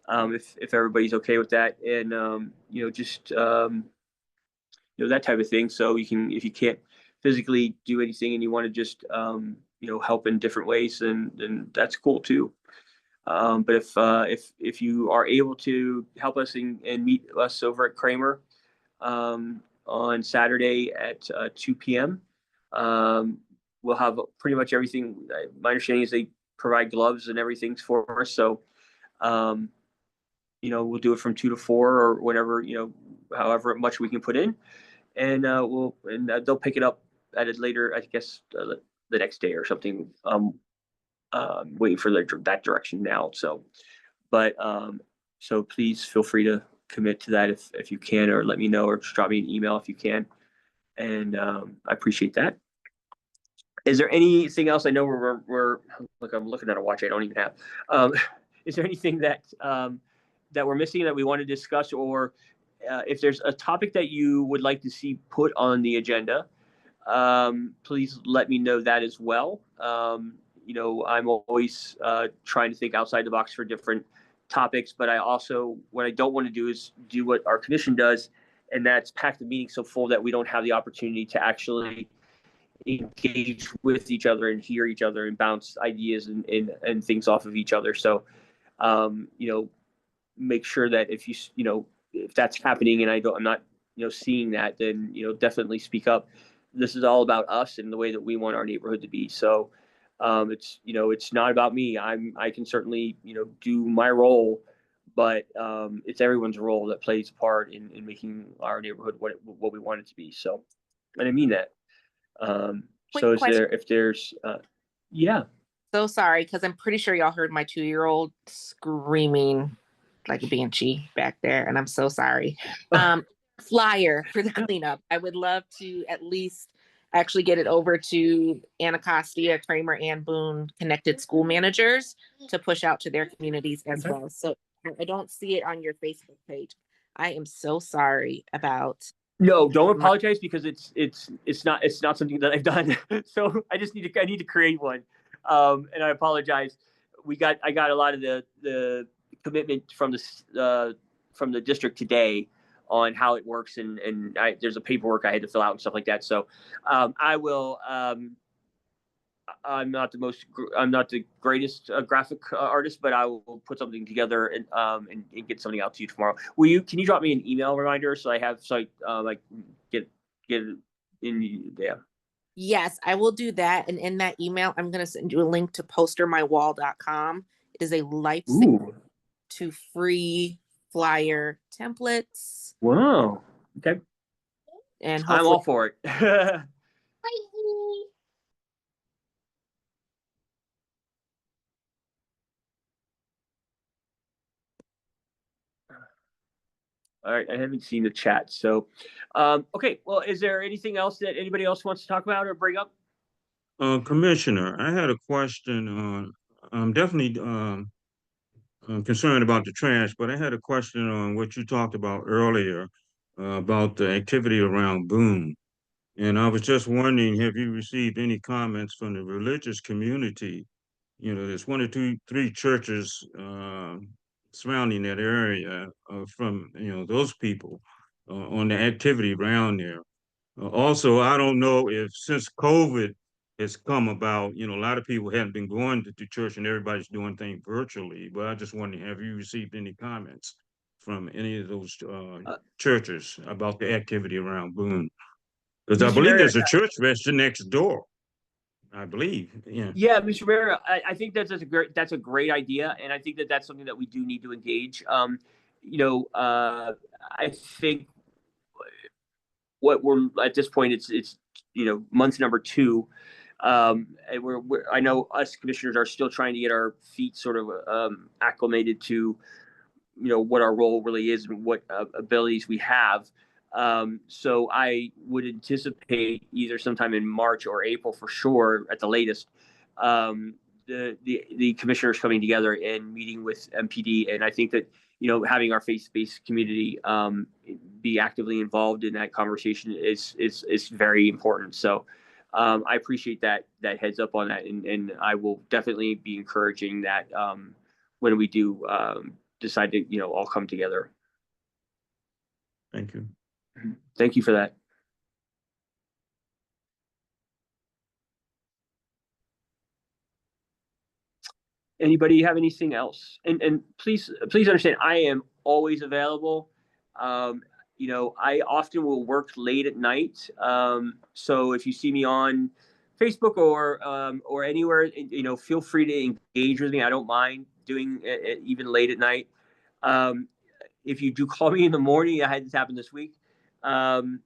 if everybody's okay with that. And that type of thing. So you can, if you can't physically do anything and you want to just help in different ways, then that's cool too. But if you are able to help us and meet us over at Kramer on Saturday at 2 p.m., we'll have pretty much everything. My understanding is they provide gloves and everything for us. So, we'll do it from 2 to 4 or whatever, however much we can put in, and they'll pick it up at it later, I guess, the next day or something. Waiting for that direction now. So, but so please feel free to commit to that if you can, or let me know, or just drop me an email if you can. And I appreciate that. Is there anything else? I know we're look, I'm looking at a watch I don't even have. Is there anything that we're missing that we want to discuss, or if there's a topic that you would like to see put on the agenda, please let me know that as well. I'm always trying to think outside the box for different topics, but what I don't want to do is do what our commission does, and that's pack the meeting so full that we don't have the opportunity to actually engage with each other and hear each other and bounce ideas and things off of each other. So, make sure that if that's happening and I'm not, seeing that, then, definitely speak up. This is all about us and the way that we want our neighborhood to be. So, it's not about me. I can certainly, do my role, but it's everyone's role that plays a part in making our neighborhood what we want it to be. So, and I mean that. So Quick question. yeah. So sorry, because I'm pretty sure y'all heard my 2-year-old screaming like a banshee back there, and I'm so sorry. Flyer for the cleanup. I would love to at least actually get it over to Anacostia, Kramer, and Boone connected school managers to push out to their communities as well. So I don't see it on your Facebook page. I am so sorry about. No, don't apologize, because it's not something that I've done. So I need to create one. And I apologize. I got a lot of the commitment from the district today on how it works, and there's a paperwork I had to fill out and stuff like that. So I will. I'm not the greatest graphic artist, but I will put something together and get something out to you tomorrow. Can you drop me an email reminder so I get it in there? Yes, I will do that. And in that email, I'm going to send you a link to postermywall.com. It is a lifesaver to free flyer templates. Wow. Okay. And I'm all for it. All right, I haven't seen the chat. So, okay. Well, is there anything else that anybody else wants to talk about or bring up? Commissioner, I had a question on, I'm definitely I'm concerned about the trash, but I had a question on what you talked about earlier about the activity around Boone. And I was just wondering, have you received any comments from the religious community? You know, there's 1 or 2, 3 churches surrounding that area from, those people on the activity around there. Also, I don't know if since COVID has come about, a lot of people haven't been going to church and everybody's doing things virtually. But I just wondering, have you received any comments from any of those churches about the activity around Boone? Because I believe there's a church register next door. I believe, yeah. Yeah, Mr. Rivera, I think that's a great idea, and I think that's something that we do need to engage. I think what we're at this point, it's month number 2. And I know us commissioners are still trying to get our feet sort of acclimated to what our role really is and what abilities we have. So I would anticipate either sometime in March or April for sure at the latest, the commissioners coming together and meeting with MPD. And I think that having our faith-based community be actively involved in that conversation is very important. So I appreciate that heads up on that, and I will definitely be encouraging that when we do decide to all come together. Thank you. Thank you for that. Anybody have anything else? And please understand, I am always available. I often will work late at night. So if you see me on Facebook or anywhere, feel free to engage with me. I don't mind doing it even late at night. If you do call me in the morning, I had this happen this week. Somebody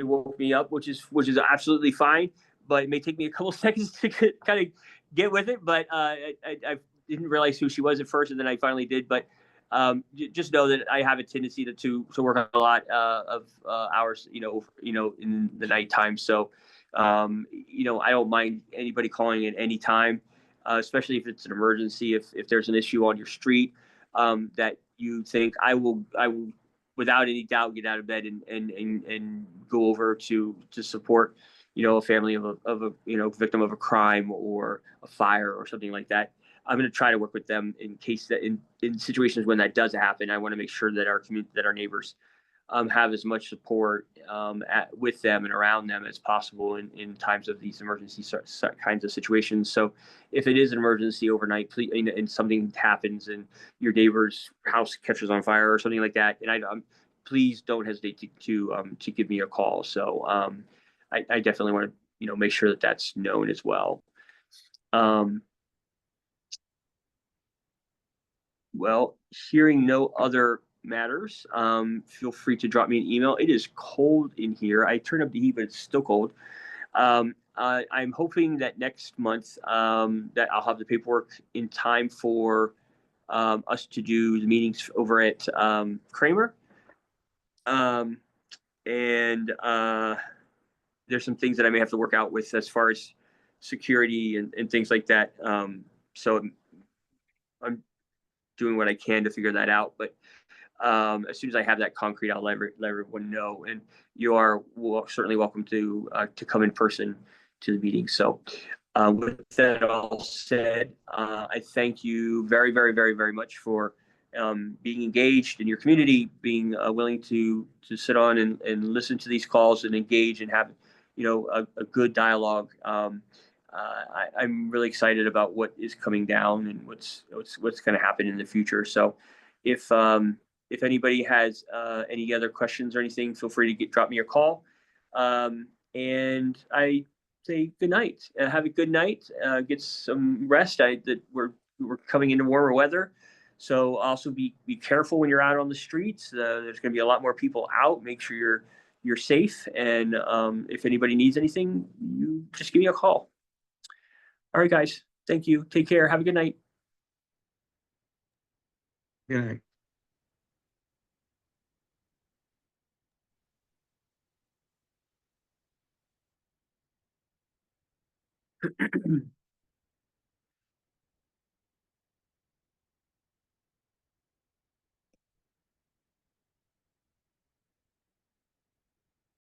woke me up, which is absolutely fine, but it may take me a couple seconds to kind of get with it. But I didn't realize who she was at first, and then I finally did. But just know that I have a tendency to work on a lot of hours, in the nighttime. So, I don't mind anybody calling at any time, especially if it's an emergency. If there's an issue on your street that you think, I will without any doubt get out of bed and go over to support a family of a victim of a crime or a fire or something like that. I'm going to try to work with them in case that in situations when that does happen. I want to make sure that our community, that our neighbors have as much support with them and around them as possible in times of these emergency kinds of situations. So if it is an emergency overnight, please, and something happens and your neighbor's house catches on fire or something like that, and please don't hesitate to give me a call. So I definitely want to make sure that that's known as well. Well, hearing no other matters, feel free to drop me an email. It is cold in here. I turned up the heat, but it's still cold. I'm hoping that next month that I'll have the paperwork in time for us to do the meetings over at Kramer. And there's some things that I may have to work out with as far as security and things like that. So I'm doing what I can to figure that out. But as soon as I have that concrete, I'll let everyone know. And you are certainly welcome to come in person to the meeting. So with that all said, I thank you very, very, very, very much for being engaged in your community, being willing to sit on and listen to these calls and engage and have, a good dialogue. I'm really excited about what is coming down and what's going to happen in the future. So if anybody has any other questions or anything, feel free to drop me a call. And I say good night. Have a good night. Get some rest. We're coming into warmer weather, so also be careful when you're out on the streets. There's going to be a lot more people out. Make sure you're safe. And if anybody needs anything, you just give me a call. All right, guys. Thank you. Take care. Have a good night. Good night.